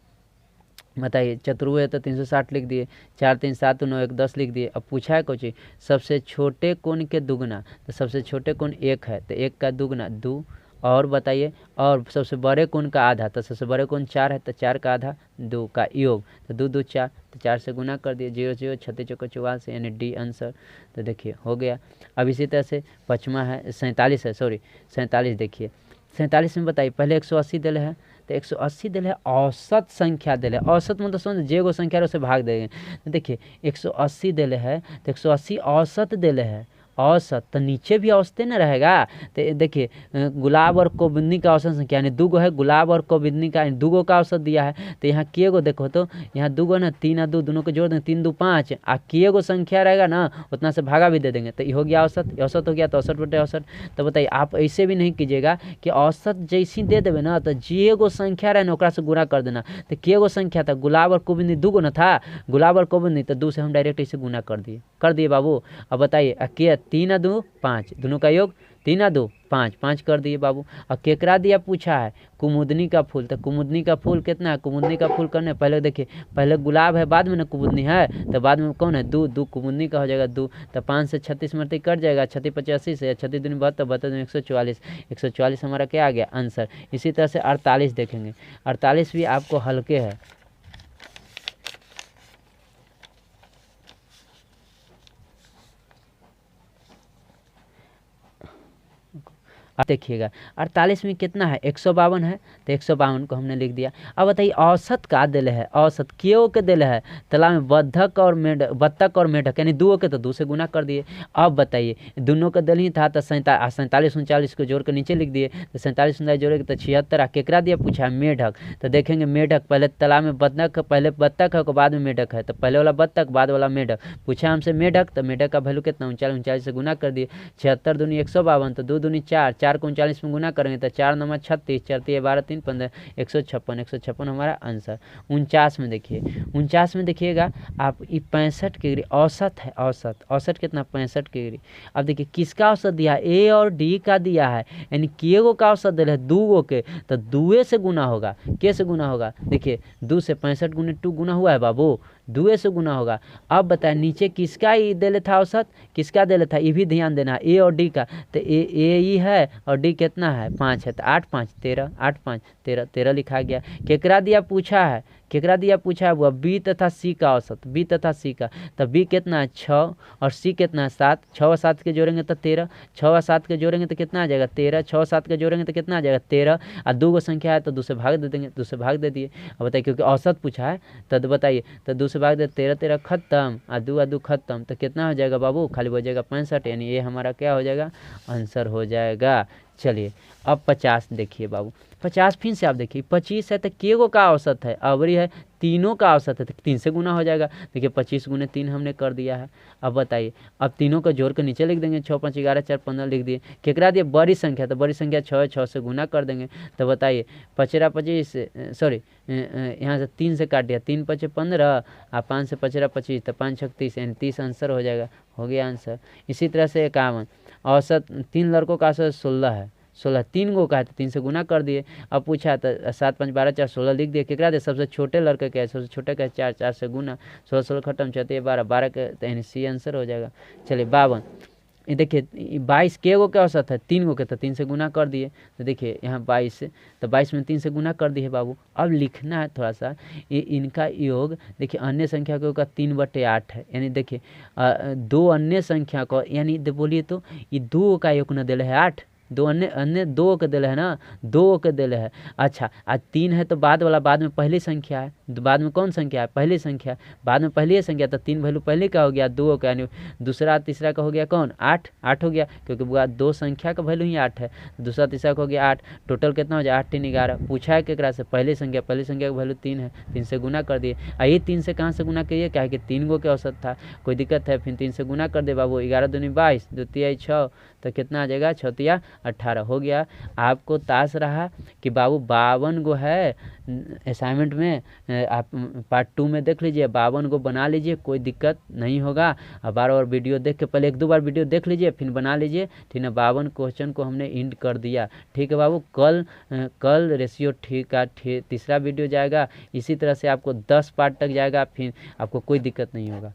बताइए चतुर्भुज है तो 360 लिख दिए, 4 3 7 9 1 10 लिख दिए। अब पूछा है कुछ सबसे छोटे कोण के दुगना, तो सबसे छोटे कोण 1 है, तो 1 का दुगना 2, और बताइए और सबसे बड़े कोण का आधा, तो सबसे बड़े कोण 4 है, तो 4 का आधा 2 का योग, तो 2 2 4, तो 4 से गुना कर दिए 0 0 36 चौका 44, यानी डी आंसर। तो देखिए हो गया। अब इसी तरह से 5वां है 47 है, सॉरी 47, देखिए 47 में बताइए पहले 180 दिले है, तो 180 दिले है, औसत संख्या दिले है, औसत मतलब समझ जे गो संख्या उसे भाग देंगे। तो देखिए 180 दिले है, तो 180 औसत दिले है, औसत तो नीचे भी औसते न रहेगा। तो देखिए गुलाब और कोबिंदनी का औसत संख्या यानी 2 गो है, गुलाब और कोबिंदनी का 2 गो का औसत दिया है। तो यहाँ के गो देखो, तो यहाँ 2 गो ना, 3 और 2 दोनों को जोड़ देंगे 3 2 5, आ के गो संख्या रहेगा ना उतना से भागा भी दे देंगे, तो ये हो गया औसत, औसत हो गया तो 68/औसत। तो बताइए आप ऐसे भी नहीं कीजिएगा कि औसत जैसी दे देवे ना, तो जे गो संख्या रहे ना ओकरा से गुना कर देना। तो के गो संख्या था गुलाब और कोबिंदनी 2 गो ना था, गुलाब और कोबिंदनी, तो 2 से हम डायरेक्ट ऐसे गुना कर दिए बाबू। अब बताइए के 3 और 2 5, दोनों का योग 3 और 2 5, 5 कर दिए बाबू। और केकरा दिया पूछा है कुमुदनी का फूल, तो कुमुदनी का फूल कितना है, कुमुदनी का फूल करने पहले देखिए, पहले गुलाब है बाद में ना कुमुदनी है, तो बाद में कौन है, 2, 2 कुमुदनी का हो जाएगा 2, तो 5 से 36 मरते कट जाएगा, 36 85 से 36 दूनी 72, 72 दूनी 144, 144 हमारा क्या आ गया आंसर। इसी तरह से 48 देखेंगे, 48 भी आपको हल्के है। अब देखिएगा 48 में कितना है, 152 है, तो 152 को हमने लिख दिया। अब बताइए औसत का दिल है, औसत क्यों के दिल है, तालाब में बत्तख और मेढक यानी 2 के तो 2 से गुना कर दिए। अब बताइए दोनों का दिल ही था, तो 47 39 को जोड़ कर नीचे लिख दिए, तो 47 39 जोड़ेंगे तो 76। केकरा दिया पूछा है मेढक, तो देखेंगे मेढक पहले तालाब में पहले बत्तख है बाद में मेढक है, तो पहले वाला बत्तख बाद वाला मेढक, पूछा हमसे मेढक, तो मेढक का वैल्यू कितना 39 से गुना कर दिए। 76 दूनी 152, तो 2 दूनी 4, 4 को 39 में गुना करेंगे तो 4 नंबर 36, 4 12 3 15, 156 हमारा आंसर। 49 में देखिए, 49 में देखिएगा आप, ये 65 डिग्री औसत है, औसत कितना 65 डिग्री। अब देखिए किसका औसत दिया है, ए और डी का दिया है, यानी केगो का औसत दिया है 2 गो के, तो 2 से गुना होगा, के से गुना होगा, देखिए 2 से 65 गुने 2 गुना हुआ है बाबू, 2 से गुना होगा। अब बताए नीचे किसका ये दे था औसत, किसका दे था, ये भी ध्यान देना, ए और डी का, तो ए ही है और डी कितना है 5 है, तो 8 5 13, 8 5 13, 13 लिखा गया। केकरा दिया पूछा है, केकरा दिया पूछा है, वह बी तथा सी का औसत, बी तथा सी का, तो बी कितना है 6 और सी कितना है 7, 6 और 7 के जोड़ेंगे तो 13, 6 और 7 के जोड़ेंगे तो कितना आ जाएगा 13, 6 और 7 के जोड़ेंगे तो कितना आ जाएगा 13, और 2 को संख्या है तो 2 से भाग दे देंगे, 2 से भाग दे दिए। अब बताइए क्योंकि औसत पूछा है तो बताइए, तो 2 से भाग दे 13 13 खत्म, और 2 खत्म, तो कितना हो जाएगा बाबू, खाली हो जाएगा 65, यानी ये हमारा क्या हो जाएगा आंसर हो जाएगा। चलिए अब 50 देखिए बाबू, 50 फिर से आप देखिए, 25 है तो केगो का औसत है, अवरी है तीनों का औसत है, तो 3 से गुना हो जाएगा। देखिए 25 गुने 3 हमने कर दिया है। अब बताइए, अब तीनों को जोड़ कर नीचे लिख देंगे, 6 5 11 4 15 लिख दिए। केकरा दिए बड़ी संख्या, तो बड़ी संख्या 6 है, 6 से गुना कर देंगे। तो बताइए 25 25, सॉरी यहाँ से 3 से काट दिया, 3 5 15 और 5 से 25 25, तो 5 6 30, यानी 30 आंसर हो जाएगा, हो गया आंसर। इसी तरह से 51, औसत 3 लड़कों का औसत 16 है, 16 3 गो का है तो 3 से गुना कर दिए। अब पूछा तो 7 5 12 4 16 लिख दिए। केकरा दे सबसे छोटे लड़के का है, सबसे छोटे का है 4, 4 से गुना, 16 16 खत्म, 4 12 12 के, तो यानी सी आंसर हो जाएगा। चलिए 52, ये देखिए 22 के गो का औसत है, 3 गो के, तो 3 से गुना कर दिए। तो देखिए यहाँ 22, तो 22 में 3 से गुना कर दिए बाबू। अब लिखना है थोड़ा सा, ये इनका योग देखिए अन्य संख्या के योग का 3/8 है, यानी देखिए 2 अन्य संख्या को, यानी बोलिए तो ये 2 का योग न दिल है 8, 2 अन्य 2 के दिल है ना, 2 के दिल है। अच्छा आज 3 है तो बाद वाला बाद में पहली संख्या है, बाद में कौन संख्या है, पहली संख्या, बाद में पहली संख्या, तो 3 वैल्यू पहले का हो गया, 2 का, यानी दूसरा तीसरा का हो गया कौन 8, 8 हो गया, क्योंकि 2 संख्या का वैल्यू ही 8 है, दूसरा तीसरा का हो गया 8, टोटल कितना हो जाए 8 3 11। पूछा है केकरा से, पहली संख्या का वैल्यू 3 है, 3 से गुना कर दिए। ये 3 से कहाँ से गुना करिए, क्या है कि 3 गो के औसत था, कोई दिक्कत है, फिर 3 से गुना कर दे बाबू। 11 दूनी 22, 2 तिया 6, तो कितना आ जाएगा 6 तिया 18 हो गया। आपको ताश रहा कि बाबू 52 गो है असाइनमेंट में, आप पार्ट 2 में देख लीजिए, 52 गो बना लीजिए, कोई दिक्कत नहीं होगा। अब बार बार वीडियो देख के, पहले 1-2 बार वीडियो देख लीजिए फिर बना लीजिए, ठीक है। 52 क्वेश्चन को हमने इंड कर दिया, ठीक है बाबू। कल रेशियो ठीक है, तीसरा वीडियो जाएगा, इसी तरह से आपको 10 पार्ट तक जाएगा, फिर आपको कोई दिक्कत नहीं होगा।